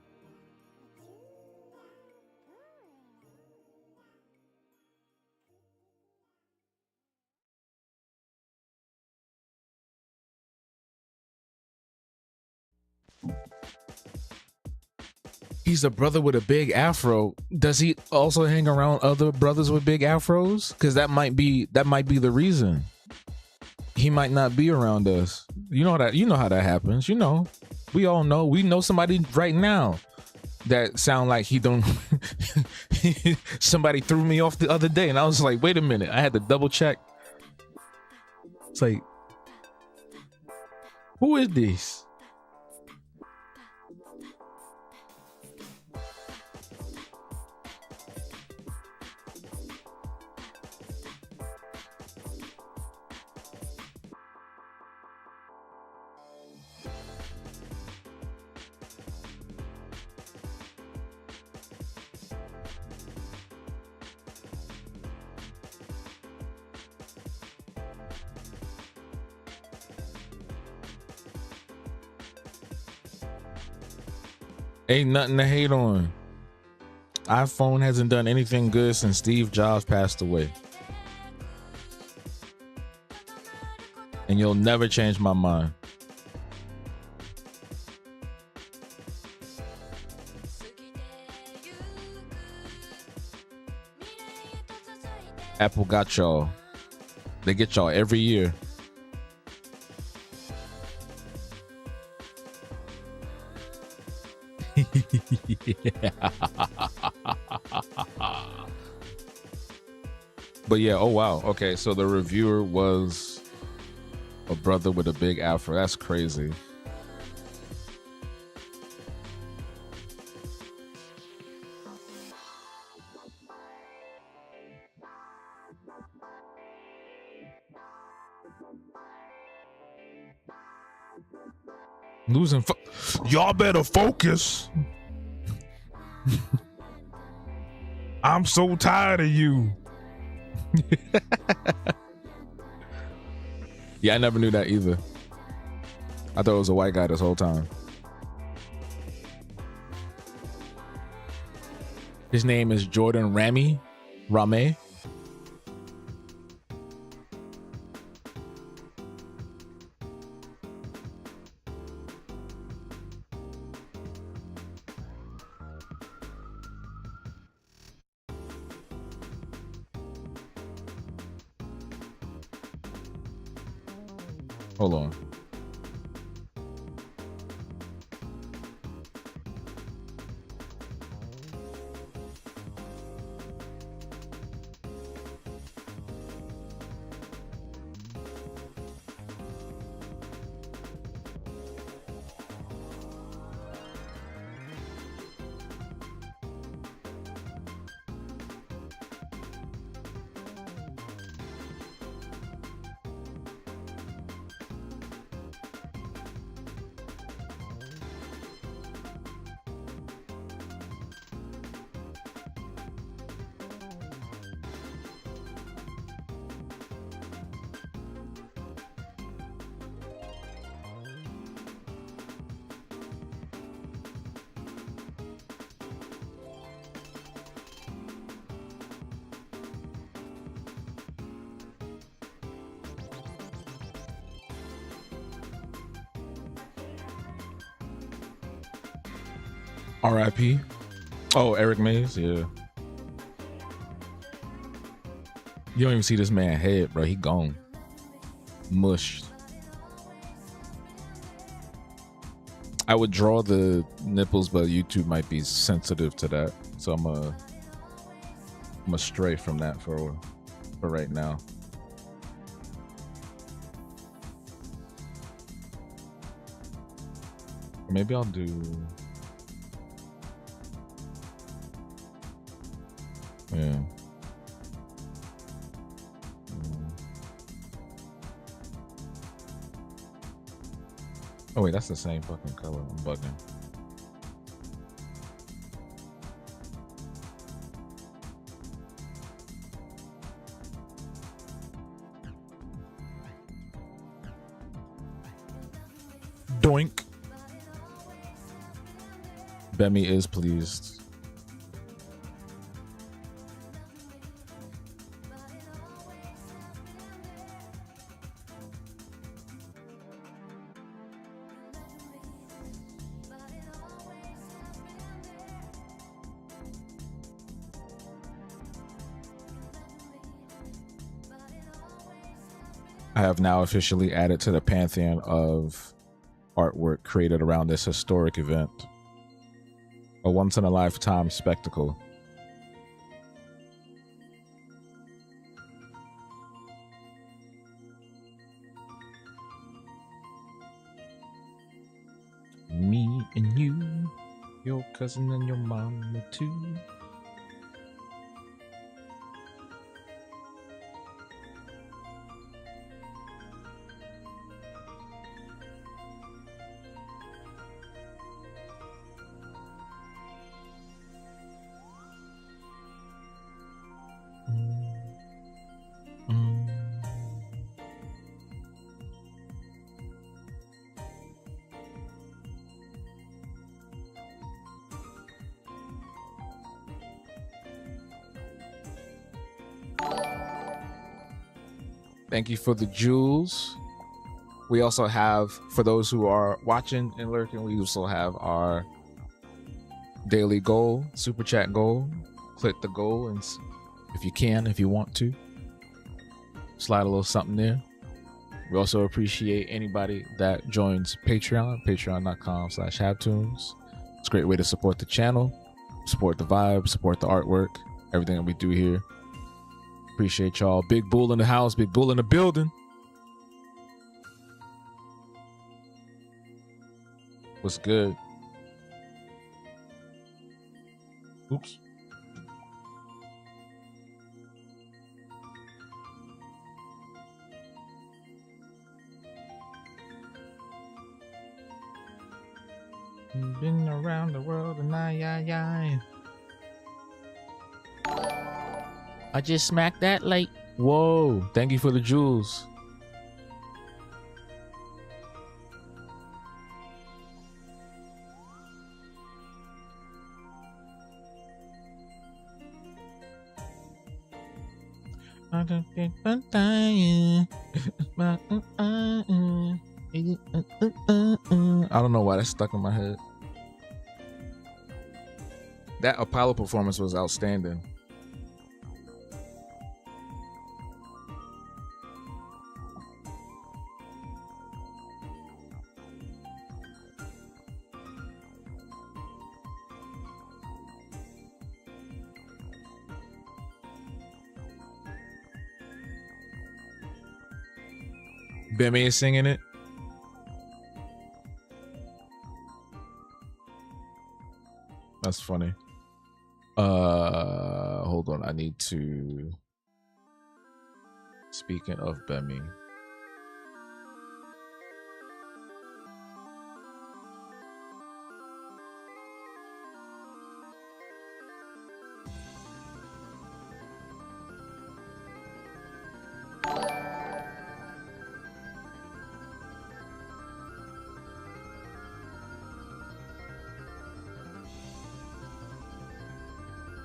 He's a brother with a big afro. Does he also hang around other brothers with big afros? Because that might be the reason. He might not be around us. You know how that happens. You know, we all know. We know somebody right now that sound like he don't. Somebody threw me off the other day, and I was like, wait a minute. I had to double check. It's like, who is this? Ain't nothing to hate on. iPhone hasn't done anything good since Steve Jobs passed away. And you'll never change my mind. Apple got y'all. They get y'all every year. But yeah, oh wow. Okay, so the reviewer was a brother with a big afro. That's crazy. Losing y'all better focus. I'm so tired of you. Yeah, I never knew that either. I thought it was a white guy this whole time. His name is Jordan Rame. Hold on. R.I.P. Oh, Eric Mays, yeah. You don't even see this man head, bro. He gone. Mushed. I would draw the nipples, but YouTube might be sensitive to that. So I'm a stray from that for right now. Maybe I'll do... Yeah. Oh wait, that's the same fucking color. I'm bugging. Doink. Bemi is pleased. I have now officially added to the pantheon of artwork created around this historic event. A once-in-a-lifetime spectacle. Me and you, your cousin and your mama too. Thank you for the jewels. We also have, for those who are watching and lurking, we also have our daily goal, super chat goal. Click the goal, and if you can, if you want to, slide a little something there. We also appreciate anybody that joins Patreon, patreon.com/HabTunes. It's a great way to support the channel, support the vibe, support the artwork, everything that we do here. Appreciate y'all. Big Bull in the house, Big Bull in the building. What's good? Oops. Been around the world and I just smacked that light. Whoa, thank you for the jewels. I don't know why that's stuck in my head. That Apollo performance was outstanding. Bemi is singing it. That's funny. Hold on. I need to. Speaking of Bemi.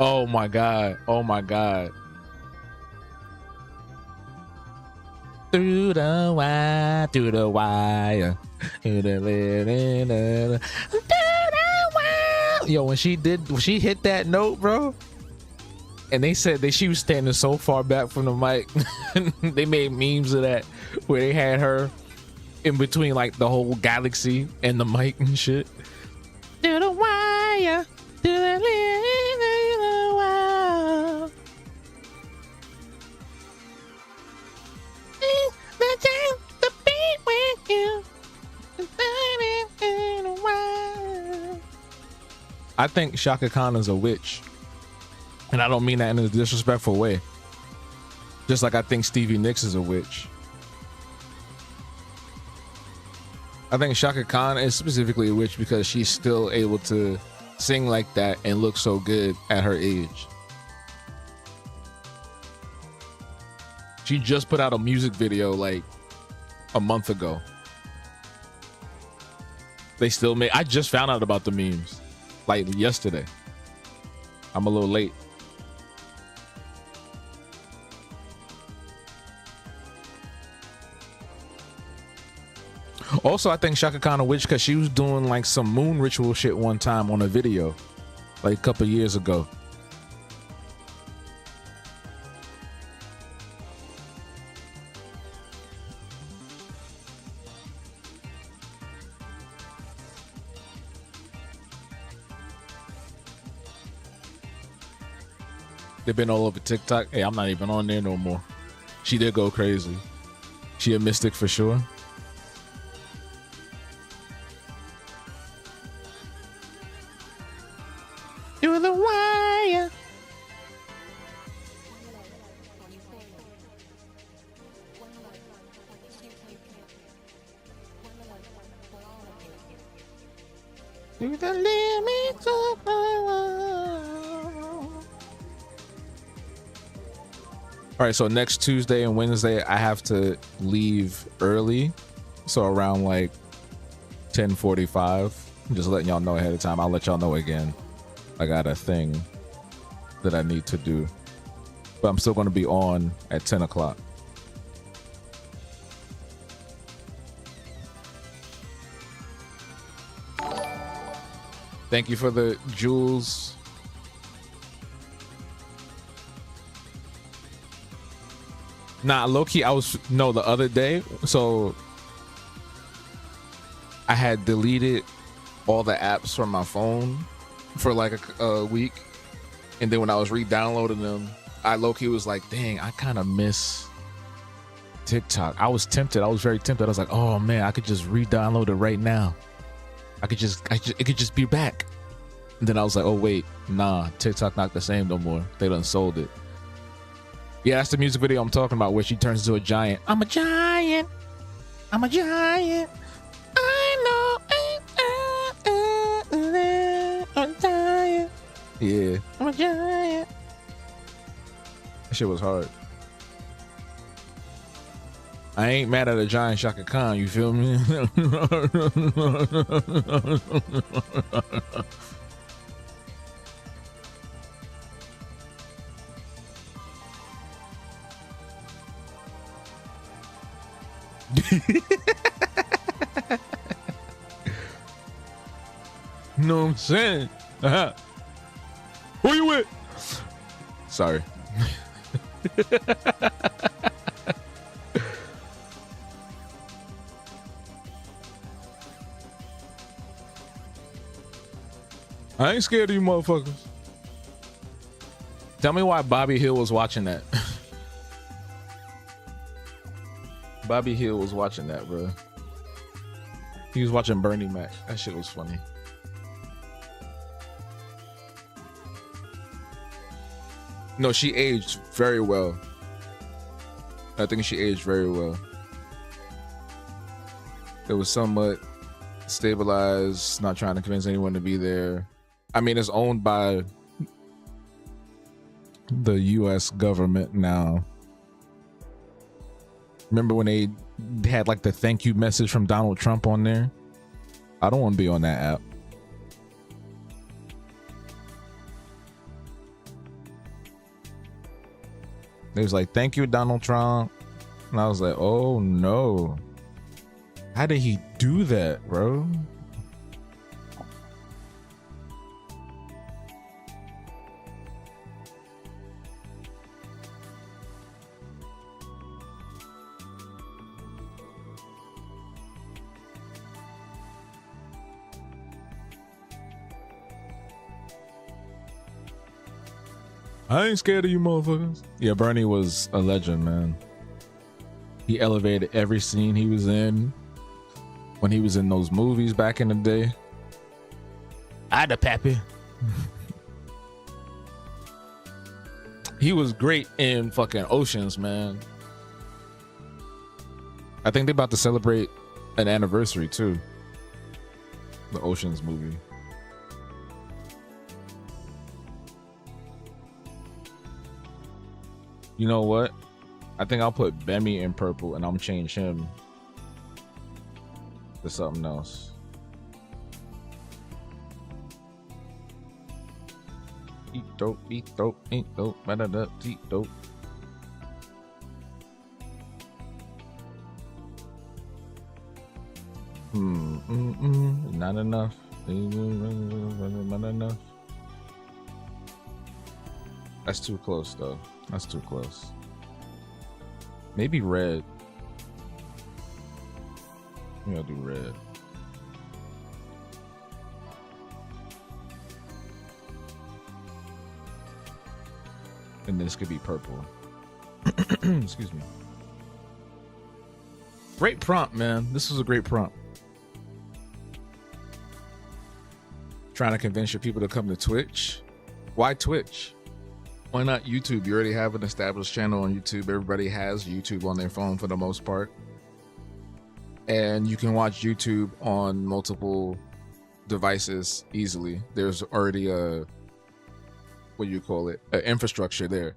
Oh my God. Oh my God. Through the wire, through the wire, through the wire. Yo, when she hit that note, bro, and they said that she was standing so far back from the mic, they made memes of that where they had her in between like the whole galaxy and the mic and shit. Through the wire, through the wire. I think Shaka Khan is a witch, and I don't mean that in a disrespectful way. Just like I think Stevie Nicks is a witch. I think Shaka Khan is specifically a witch because she's still able to sing like that and look so good at her age. She just put out a music video like a month ago. They still make. I just found out about the memes like yesterday. I'm a little late. Also, I think Shaka Khan a witch because she was doing like some moon ritual shit one time on a video like a couple years ago. They've been all over TikTok. Hey, I'm not even on there no more. She did go crazy. She a mystic for sure. You're the wire. To the limits of my world. All right, so next Tuesday and Wednesday, I have to leave early. So around like 10:45. I'm just letting y'all know ahead of time. I'll let y'all know again. I got a thing that I need to do. But I'm still going to be on at 10 o'clock. Thank you for the jewels. Nah, low-key, the other day, so I had deleted all the apps from my phone for like a week. And then when I was re-downloading them, I low-key was like, dang, I kind of miss TikTok. I was tempted. I was very tempted. I was like, oh man, I could just re-download it right now. It could just be back. And then I was like, oh wait, nah, TikTok not the same no more. They done sold it. Yeah, that's the music video I'm talking about where she turns into a giant. I'm a giant. I'm a giant. I know. I'm a giant. Yeah. I'm a giant. That shit was hard. I ain't mad at a giant Shaka Khan, you feel me? Know what I'm saying? Who you with? Sorry. I ain't scared of you motherfuckers. Tell me why Bobby Hill was watching that. Bobby Hill was watching that, bro. He was watching Bernie Mac. That shit was funny. No, she aged very well. I think she aged very well. It was somewhat stabilized, not trying to convince anyone to be there. I mean, it's owned by the US government now. Remember when they had like the thank you message from Donald Trump on there? I don't want to be on that app. They was like, thank you, Donald Trump. And I was like, oh no. How did he do that, bro? I ain't scared of you motherfuckers. Yeah, Bernie was a legend, man. He elevated every scene he was in when he was in those movies back in the day. I'da Pappy. He was great in fucking Oceans, man. I think they about to celebrate an anniversary too. The Oceans movie. You know what? I think I'll put Bemmy in purple and I'm gonna change him to something else. Eat dope, eat dope, da-da-da, eat dope. Not enough. Not enough. That's too close though. That's too close. Maybe red. Maybe I'll do red. And this could be purple. Excuse me. Great prompt, man. This was a great prompt. Trying to convince your people to come to Twitch. Why Twitch? Why not YouTube? You already have an established channel on YouTube. Everybody has YouTube on their phone for the most part. And you can watch YouTube on multiple devices easily. There's already a, what do you call it? An infrastructure there.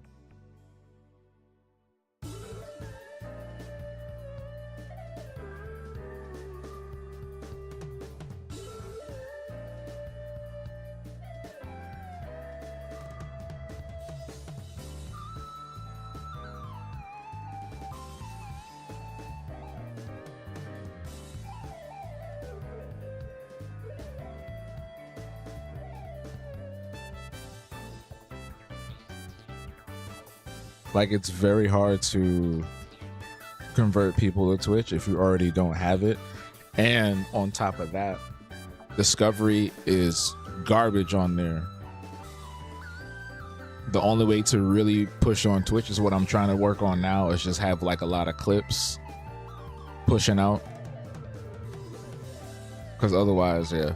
Like, it's very hard to convert people to Twitch if you already don't have it. And on top of that, discovery is garbage on there. The only way to really push on Twitch is what I'm trying to work on now, is just have like a lot of clips pushing out. Because otherwise, yeah.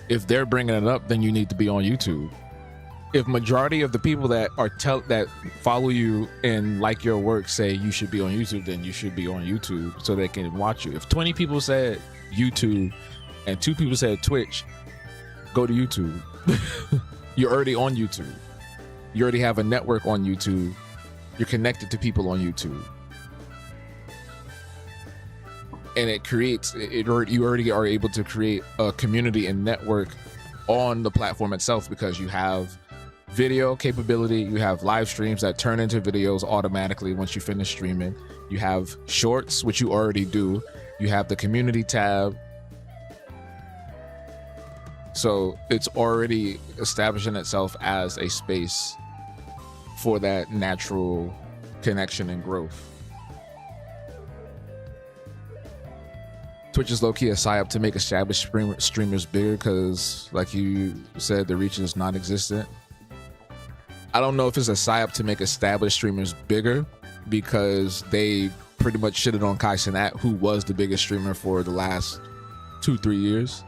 If they're bringing it up, then you need to be on YouTube. If majority of the people that that follow you and like your work say you should be on YouTube, then you should be on YouTube so they can watch you. If 20 people said YouTube and 2 people said Twitch, go to YouTube. You're already on YouTube. You already have a network on YouTube. You're connected to people on YouTube. And it creates you already are able to create a community and network on the platform itself, because you have video capability, you have live streams that turn into videos automatically once you finish streaming, you have shorts, which you already do, you have the community tab. So it's already establishing itself as a space for that natural connection and growth. Twitch is low-key a psyop to make established streamers bigger, because like you said, the reach is non-existent. I don't know if it's a psyop to make established streamers bigger, because they pretty much shitted on Kai Cenat, who was the biggest streamer for the last 2-3 years,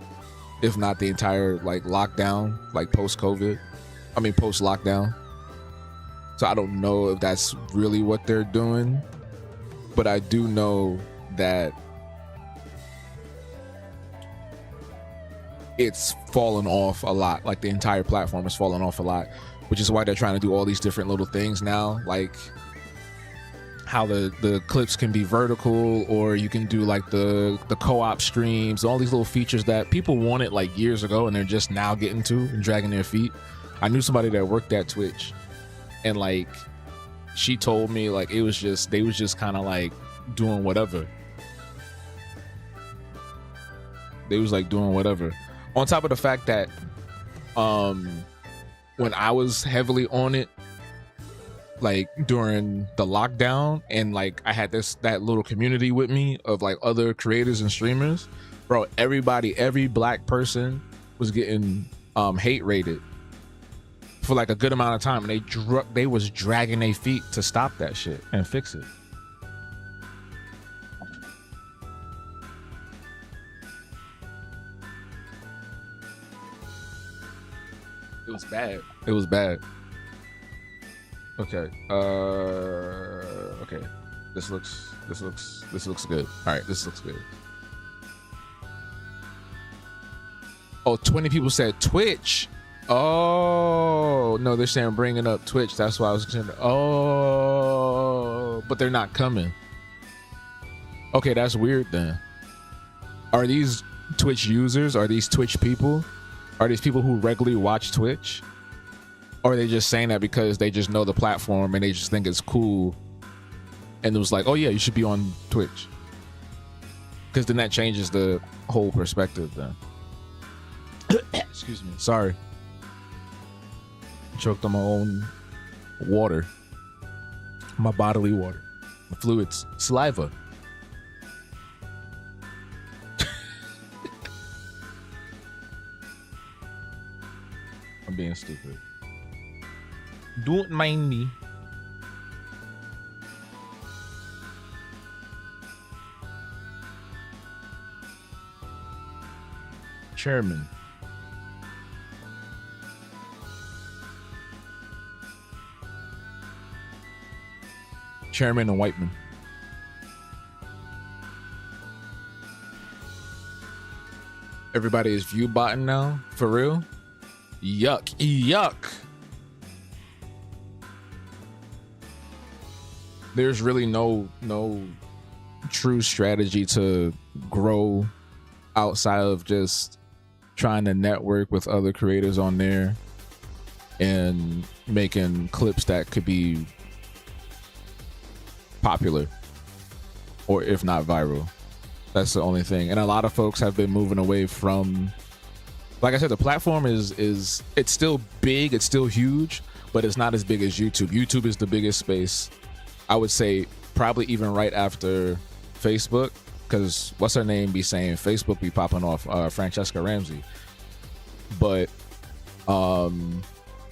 if not the entire like lockdown, like post-COVID. I mean post-lockdown. So I don't know if that's really what they're doing, but I do know that it's fallen off a lot. Like the entire platform has fallen off a lot, which is why they're trying to do all these different little things now, like how the clips can be vertical, or you can do like the co-op streams, all these little features that people wanted like years ago and they're just now getting to and dragging their feet. I knew somebody that worked at Twitch, and like she told me like they was just kind of like doing whatever. They was like doing whatever. On top of the fact that when I was heavily on it, like during the lockdown, and like I had that little community with me of like other creators and streamers, bro, every black person was getting hate rated for like a good amount of time, and they was dragging their feet to stop that shit and fix it. It was bad. It was bad. Okay. Okay. This looks good. All right, this looks good. Oh, 20 people said Twitch. Oh, no, they're saying bringing up Twitch. That's why I was saying, oh, but they're not coming. Okay, that's weird then. Are these Twitch users? Are these Twitch people? Are these people who regularly watch Twitch? Or are they just saying that because they just know the platform and they just think it's cool, and it was like, oh yeah, you should be on Twitch? Because then that changes the whole perspective then. Excuse me. Sorry. Choked on my own water. My bodily water. My fluids. Saliva. I'm being stupid. Don't mind me. Chairman. Chairman and Whiteman. Everybody is view botting now? For real? Yuck. Yuck. There's really no true strategy to grow outside of just trying to network with other creators on there and making clips that could be popular, or if not viral. That's the only thing. And a lot of folks have been moving away from like I said, the platform is it's still big, it's still huge, but it's not as big as YouTube. YouTube is the biggest space, I would say, probably even right after Facebook, because what's her name be saying Facebook be popping off, Francesca Ramsey. But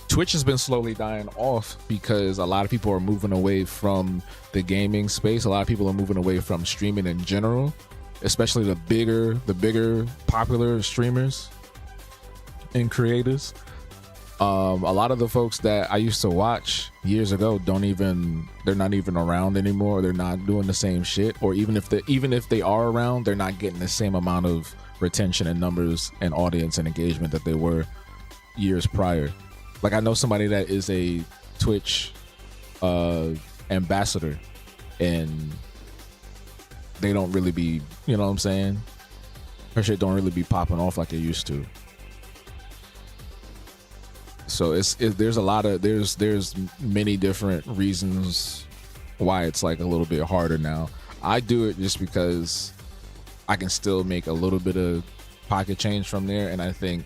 Twitch has been slowly dying off because a lot of people are moving away from the gaming space. A lot of people are moving away from streaming in general, especially the bigger popular streamers and creators. A lot of the folks that I used to watch years ago they're not even around anymore. They're not doing the same shit, or even if they are around, they're not getting the same amount of retention and numbers and audience and engagement that they were years prior. Like I know somebody that is a Twitch ambassador, and they don't really be, you know what I'm saying? Her shit don't really be popping off like it used to. So there's many different reasons why it's like a little bit harder now. I do it just because I can still make a little bit of pocket change from there, and I think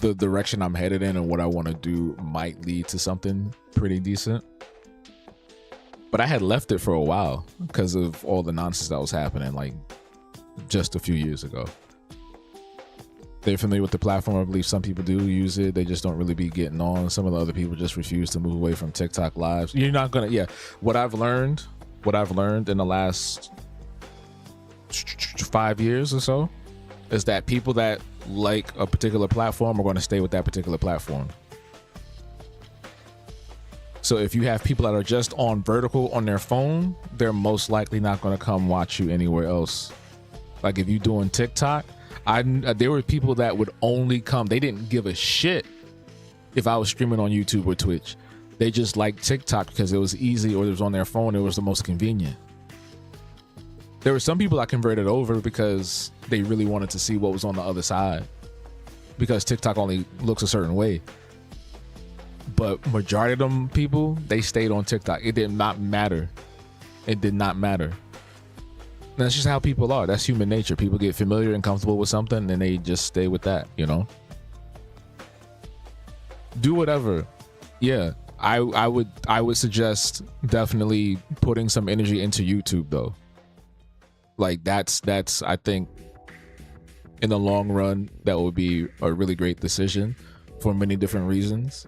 the direction I'm headed in and what I want to do might lead to something pretty decent. But I had left it for a while because of all the nonsense that was happening like just a few years ago. They're familiar with the platform. I believe some people do use it. They just don't really be getting on. Some of the other people just refuse to move away from TikTok lives. You're not gonna, what I've learned in the last 5 years or so is that people that like a particular platform are going to stay with that particular platform. So if you have people that are just on vertical on their phone, they're most likely not going to come watch you anywhere else. Like if you're doing TikTok, there were people that would only come. They didn't give a shit if I was streaming on YouTube or Twitch. They just liked TikTok because it was easy, or it was on their phone. It was the most convenient. There were some people I converted over because they really wanted to see what was on the other side, because TikTok only looks a certain way. But majority of them people, they stayed on TikTok. It did not matter. It did not matter. That's just how people are. That's human nature. People get familiar and comfortable with something and they just stay with that, you know? Do whatever. Yeah. I would suggest definitely putting some energy into YouTube though. Like that's I think in the long run that would be a really great decision for many different reasons.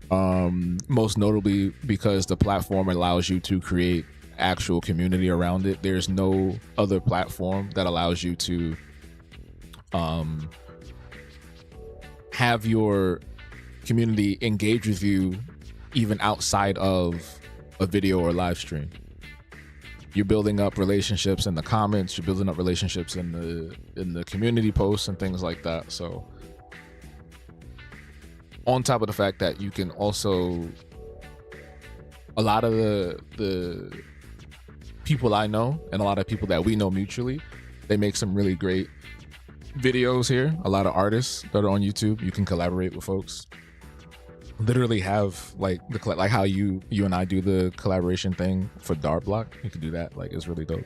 Most notably because the platform allows you to create actual community around it. There's no other platform that allows you to have your community engage with you even outside of a video or live stream. You're building up relationships in the comments, you're building up relationships in the community posts and things like that. So on top of the fact that you can also, a lot of the people I know and a lot of people that we know mutually, they make some really great videos here. A lot of artists that are on YouTube, you can collaborate with folks. Literally have like how you and I do the collaboration thing for Dart Block. You can do that. Like it's really dope.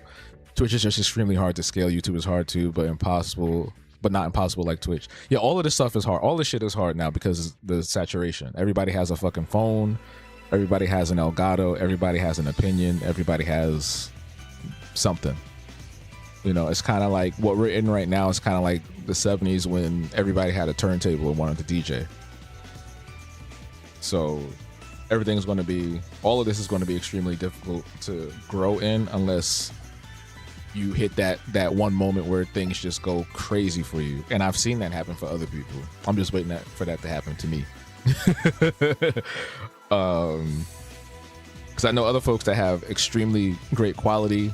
Twitch is just extremely hard to scale. YouTube is hard too, but impossible, but not impossible like Twitch. Yeah, all of this stuff is hard. All this shit is hard now because of the saturation. Everybody has a fucking phone. Everybody has an Elgato. Everybody has an opinion. Everybody has something. You know, it's kind of like what we're in right now is kind of like the 70s when everybody had a turntable and wanted to DJ. So everything's going to be, all of this is going to be extremely difficult to grow in unless you hit that one moment where things just go crazy for you. And I've seen that happen for other people. I'm just waiting for that to happen to me. Because I know other folks that have extremely great quality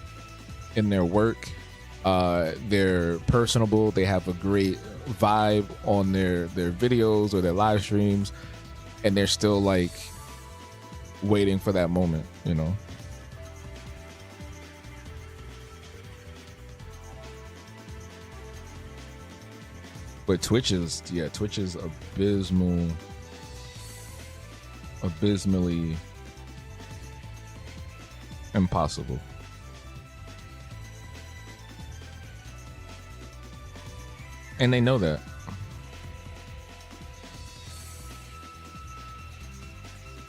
in their work. They're personable. They have a great vibe on their videos or their live streams. And they're still like waiting for that moment, you know? But Twitch is abysmally impossible. And they know that.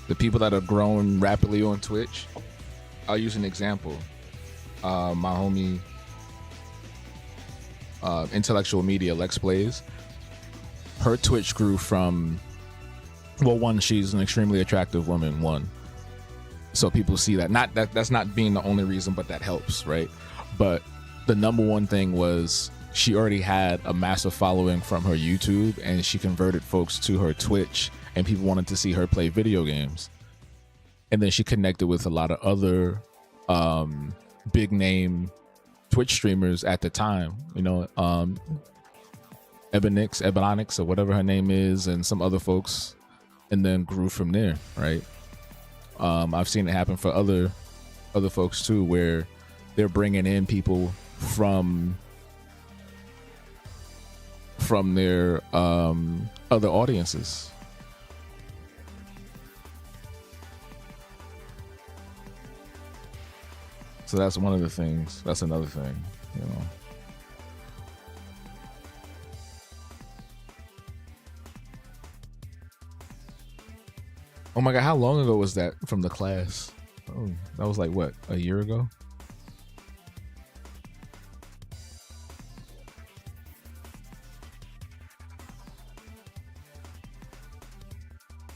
The people that have grown rapidly on Twitch, I'll use an example. My homie, Intellectual Media, Lex Plays, her Twitch grew from, well, one, she's an extremely attractive woman, one. So people see that. That's not being the only reason, but that helps, right? But the number one thing was she already had a massive following from her YouTube, and she converted folks to her Twitch, and people wanted to see her play video games. And then she connected with a lot of other big name Twitch streamers at the time, you know, Ebonix or whatever her name is, and some other folks, and then grew from there, right? I've seen it happen for other folks too, where they're bringing in people from their other audiences. So that's one of the things. That's another thing, you know. Oh my God, how long ago was that from the class? Oh, that was like, what, a year ago?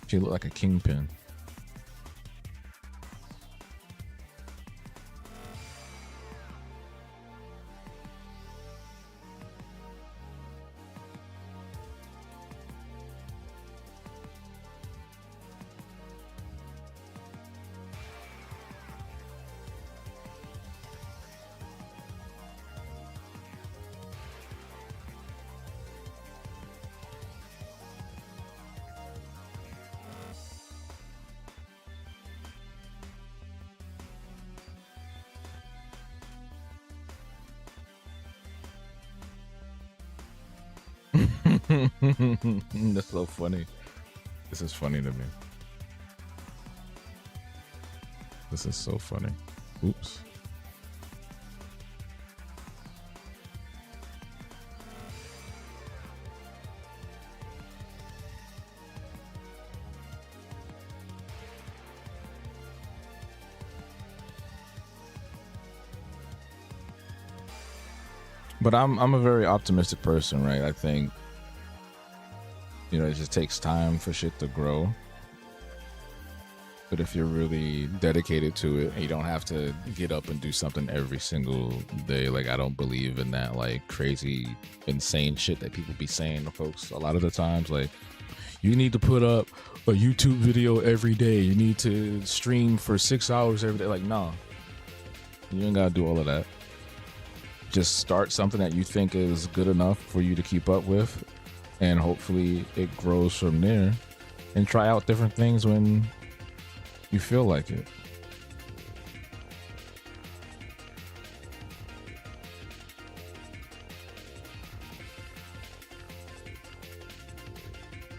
She looked like a kingpin. That's so funny. This is funny to me. This is so funny. Oops. But I'm a very optimistic person, right? I think, you know, it just takes time for shit to grow. But if you're really dedicated to it, and you don't have to get up and do something every single day. Like, I don't believe in that, like, crazy, insane shit that people be saying to folks a lot of the times. Like, you need to put up a YouTube video every day. You need to stream for 6 hours every day. Like, no. You ain't gotta do all of that. Just start something that you think is good enough for you to keep up with, and hopefully it grows from there. And try out different things when you feel like it.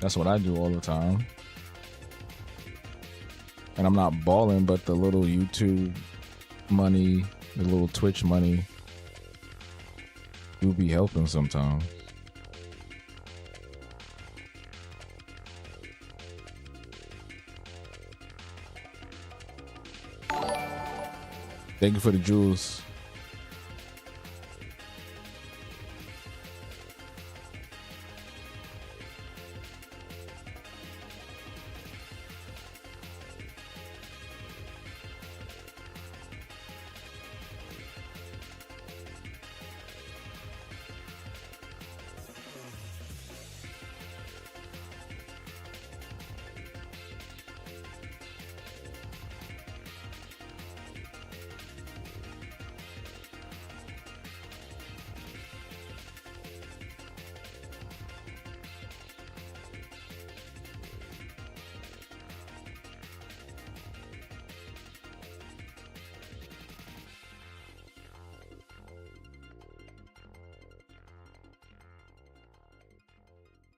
That's what I do all the time. And I'm not balling, but the little YouTube money, the little Twitch money do be helping sometimes. Thank you for the jewels.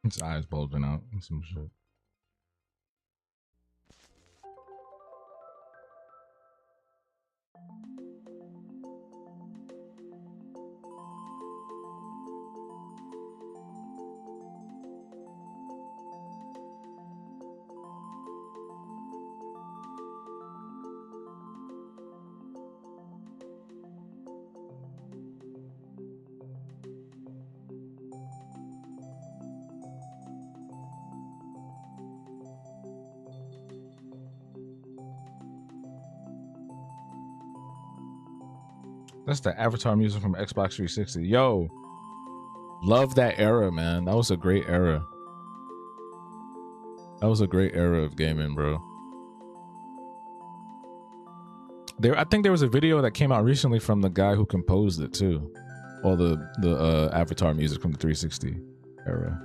His eyes bulging out and some shit. That's the Avatar music from Xbox 360. Yo, love that era, man. That was a great era. That was a great era of gaming, bro. I think there was a video that came out recently from the guy who composed it too. All the Avatar music from the 360 era.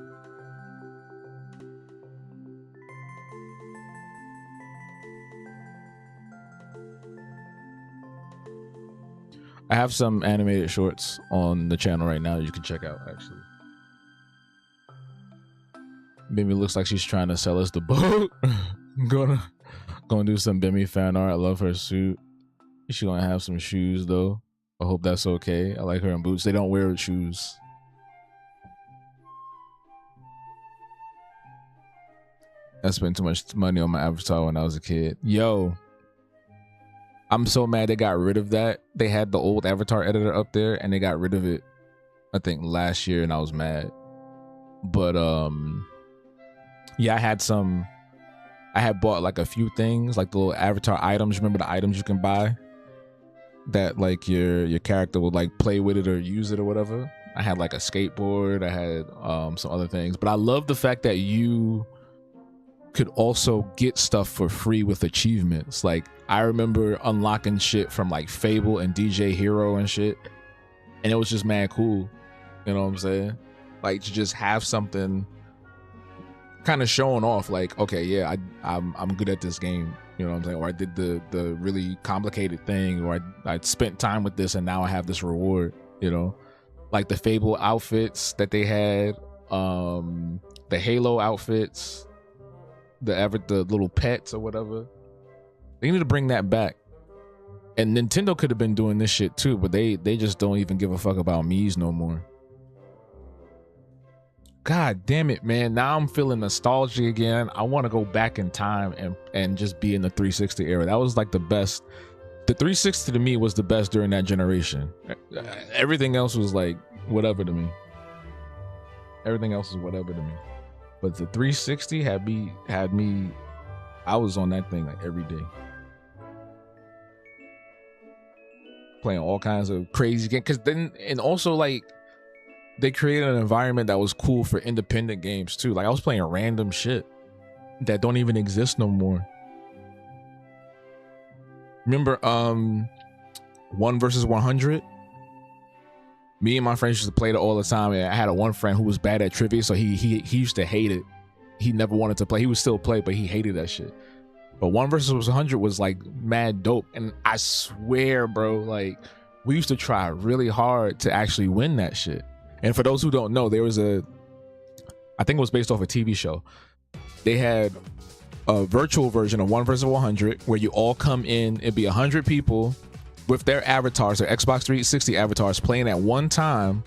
I have some animated shorts on the channel right now you can check out, actually. Bimmy looks like she's trying to sell us the boat. gonna do some Bimmy fan art. I love her suit. She's gonna have some shoes though. I hope that's okay. I like her in boots. They don't wear shoes. I spent too much money on my avatar when I was a kid. Yo, I'm so mad they got rid of that. They had the old avatar editor up there and they got rid of it, I think last year, and I was mad. But yeah, I had bought like a few things, like the little avatar items. Remember the items you can buy that like your character would like play with it or use it or whatever? I had like a skateboard. I had some other things. But I love the fact that you could also get stuff for free with achievements. Like I remember unlocking shit from like Fable and DJ Hero and shit, and it was just mad cool. You know what I'm saying? Like to just have something kind of showing off, like, okay, yeah, I'm good at this game. You know what I'm saying? Or I did the really complicated thing, or I spent time with this and now I have this reward. You know, like the Fable outfits that they had, the Halo outfits, the little pets or whatever. They need to bring that back. And Nintendo could have been doing this shit too, but they just don't even give a fuck about Mii's no more. God damn it, man. Now I'm feeling nostalgia again. I want to go back in time and just be in the 360 era. That was like the best. The 360 to me was the best during that generation. Everything else was like whatever to me. Everything else was whatever to me. But the 360 had me, I was on that thing like every day. Playing all kinds of crazy games. Cause then, and also like, they created an environment that was cool for independent games too. Like I was playing random shit that don't even exist no more. Remember 1 versus 100? Me and my friends used to play it all the time, and I had one friend who was bad at trivia, so he used to hate it. He never wanted to play. He would still play, but he hated that shit. But 1 versus 100 was like mad dope, and I swear, bro, like we used to try really hard to actually win that shit. And for those who don't know, there was I think it was based off a TV show. They had a virtual version of 1 versus 100 where you all come in. It'd be 100 people with their avatars, their Xbox 360 avatars, playing at one time.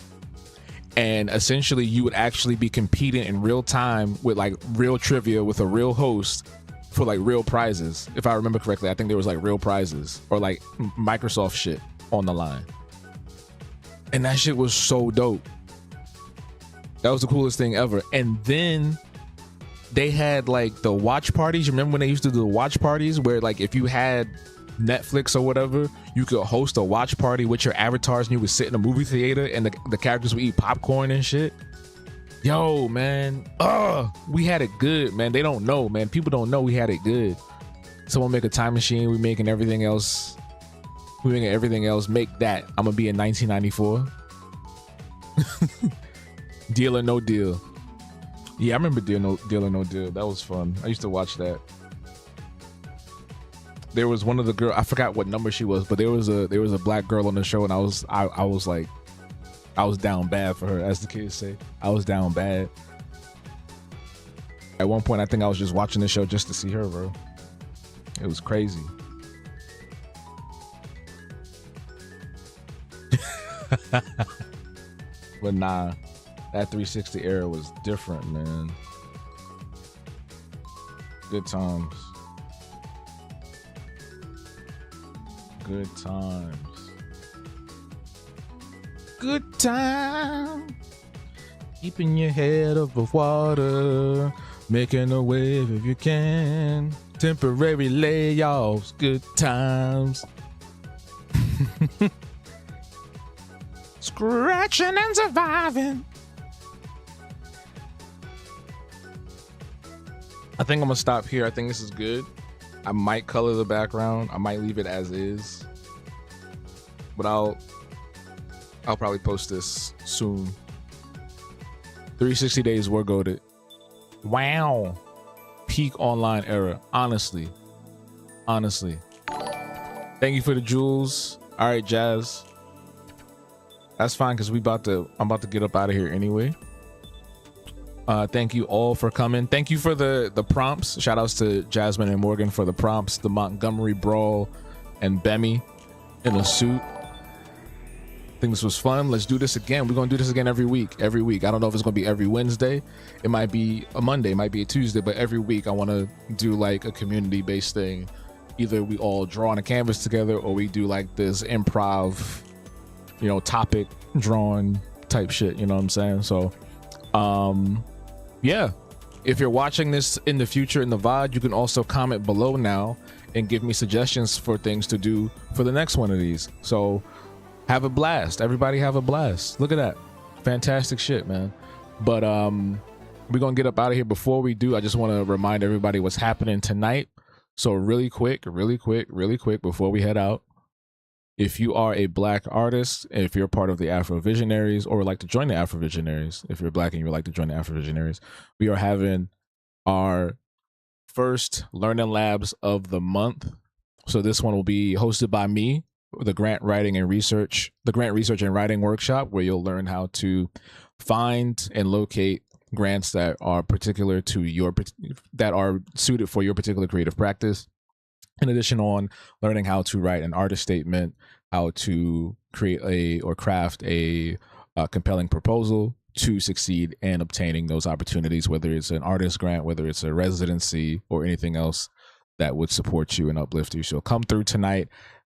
And essentially you would actually be competing in real time with like real trivia with a real host for like real prizes. If I remember correctly, I think there was like real prizes or like Microsoft shit on the line. And that shit was so dope. That was the coolest thing ever. And then they had like the watch parties. You remember when they used to do the watch parties where like if you had Netflix or whatever, you could host a watch party with your avatars and you would sit in a movie theater and the characters would eat popcorn and shit. Yo, man. We had it good, man. They don't know, man. People don't know we had it good. Someone make a time machine. We making everything else. We making everything else. Make that. I'm gonna be in 1994. Deal or No Deal. Yeah, I remember Deal or No Deal. That was fun. I used to watch that. There was one of the girl, I forgot what number she was, but there was a black girl on the show, and I was down bad for her, as the kids say. I was down bad. At one point, I think I was just watching the show just to see her, bro. It was crazy. But nah, that 360 era was different, man. Good times. Good times. Good time. Keeping your head above water. Making a wave if you can. Temporary layoffs. Good times. Scratching and surviving. I think I'm gonna stop here. I think this is good. I might color the background. I might leave it as is, but I'll probably post this soon. 360 days we're goated. Wow. Peak online era. Honestly. Thank you for the jewels. All right, Jazz. That's fine because I'm about to get up out of here anyway. Thank you all for coming. Thank you for the prompts. Shout outs to Jasmine and Morgan for the prompts. The Montgomery Brawl and Bemi in a suit. I think this was fun. Let's do this again. We're going to do this again every week. I don't know if it's going to be every Wednesday. It might be a Monday, it might be a Tuesday, but every week I want to do like a community-based thing. Either we all draw on a canvas together or we do like this improv, topic drawn type shit. You know what I'm saying? So, yeah. If you're watching this in the future in the VOD, you can also comment below now and give me suggestions for things to do for the next one of these. So, have a blast. Everybody have a blast. Look at that. Fantastic shit, man. But we're going to get up out of here. Before we do, I just want to remind everybody what's happening tonight. So really quick, before we head out, if you are a Black artist, if you're part of the Afro Visionaries or would like to join the Afro Visionaries, if you're Black and you would like to join the Afro Visionaries, we are having our first Learning Labs of the month. So this one will be hosted by me, the Grant Research and Writing Workshop, where you'll learn how to find and locate grants that are particular to that are suited for your particular creative practice. In addition, on learning how to write an artist statement, how to create or craft a compelling proposal to succeed in obtaining those opportunities, whether it's an artist grant, whether it's a residency, or anything else that would support you and uplift you. So come through tonight,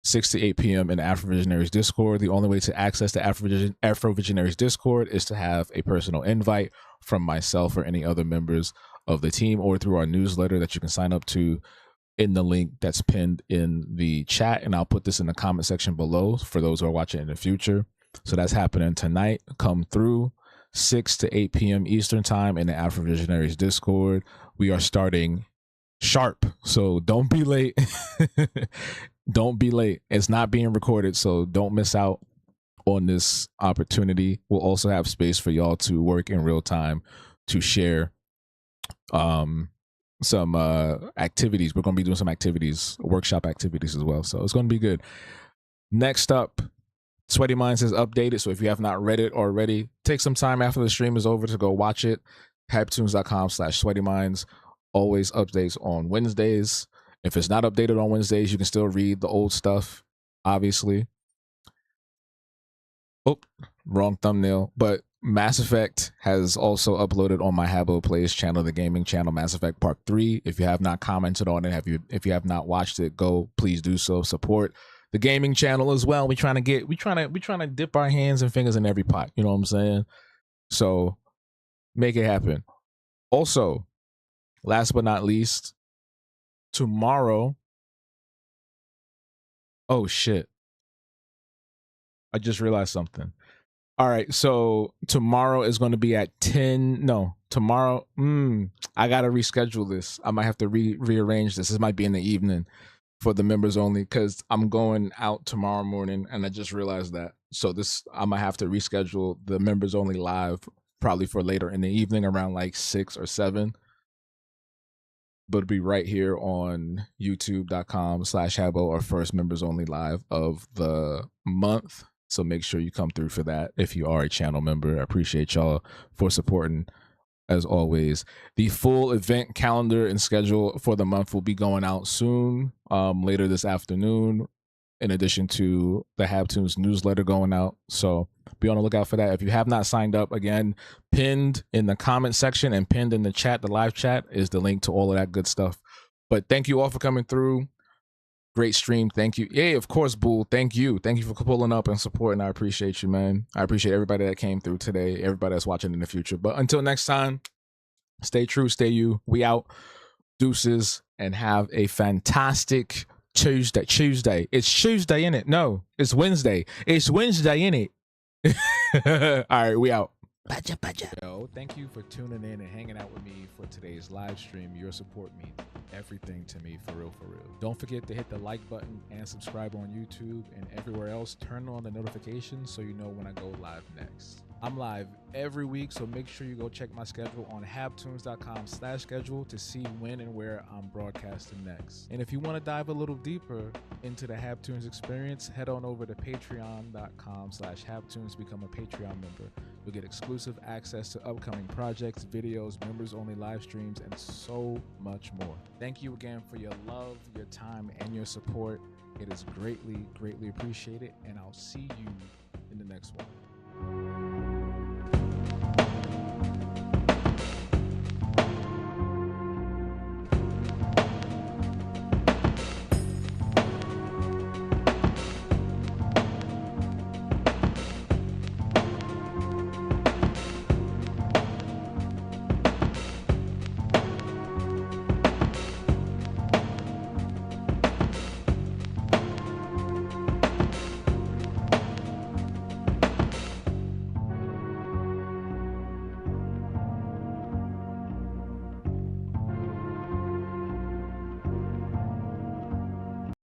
6 to 8 p.m. in the Afro Visionaries Discord. The only way to access the Afro Visionaries Discord is to have a personal invite from myself or any other members of the team, or through our newsletter that you can sign up to in the link that's pinned in the chat. And I'll put this in the comment section below for those who are watching in the future. So that's happening tonight. Come through 6 to 8 p.m. Eastern time in the Afro Visionaries Discord. We are starting sharp, so don't be late. Don't be late. It's not being recorded, so don't miss out on this opportunity. We'll also have space for y'all to work in real time to share some activities. We're going to be doing some activities, workshop activities as well, so it's going to be good. Next up, Sweaty Minds is updated, so if you have not read it already, take some time after the stream is over to go watch it. Hypetoons.com/sweatyminds. Always updates on Wednesdays. If it's not updated on Wednesdays, you can still read the old stuff, obviously. Oh, wrong thumbnail. But Mass Effect has also uploaded on my Habbo Plays channel, the gaming channel, Mass Effect Part 3. If you have not commented on it, if you have not watched it, please do so. Support the gaming channel as well. We're trying to dip our hands and fingers in every pot. You know what I'm saying? So make it happen. Also, last but not least, tomorrow. Oh shit. I just realized something. All right, so tomorrow is going to be at 10. No, tomorrow. I got to reschedule this. I might have to rearrange this. This might be in the evening for the members only, because I'm going out tomorrow morning and I just realized that. So I might have to reschedule the members only live probably for later in the evening around like 6 or 7. But it'll be right here on youtube.com/Habbo, our first members only live of the month. So make sure you come through for that if you are a channel member. I appreciate y'all for supporting as always. The full event calendar and schedule for the month will be going out soon, later this afternoon, in addition to the Habtoons newsletter going out. So be on the lookout for that. If you have not signed up, again, pinned in the comment section and pinned in the chat, the live chat, is the link to all of that good stuff. But thank you all for coming through. Great stream. Thank you. Yeah, of course, Bull. Thank you. Thank you for pulling up and supporting. I appreciate you, man. I appreciate everybody that came through today, everybody that's watching in the future. But until next time, stay true, stay you. We out. Deuces, and have a fantastic Tuesday. It's Tuesday, innit? No, it's Wednesday. It's Wednesday, innit? All right, we out. Baja, baja. Yo, thank you for tuning in and hanging out with me for today's live stream. Your support means everything to me, for real, for real. Don't forget to hit the like button and subscribe on YouTube and everywhere else. Turn on the notifications so you know when I go live next. I'm live every week, so make sure you go check my schedule on habtunes.com/schedule to see when and where I'm broadcasting next. And if you want to dive a little deeper into the Habtunes experience, head on over to patreon.com/habtunes, become a Patreon member. You'll get exclusive access to upcoming projects, videos, members-only live streams, and so much more. Thank you again for your love, your time, and your support. It is greatly, greatly appreciated, and I'll see you in the next one.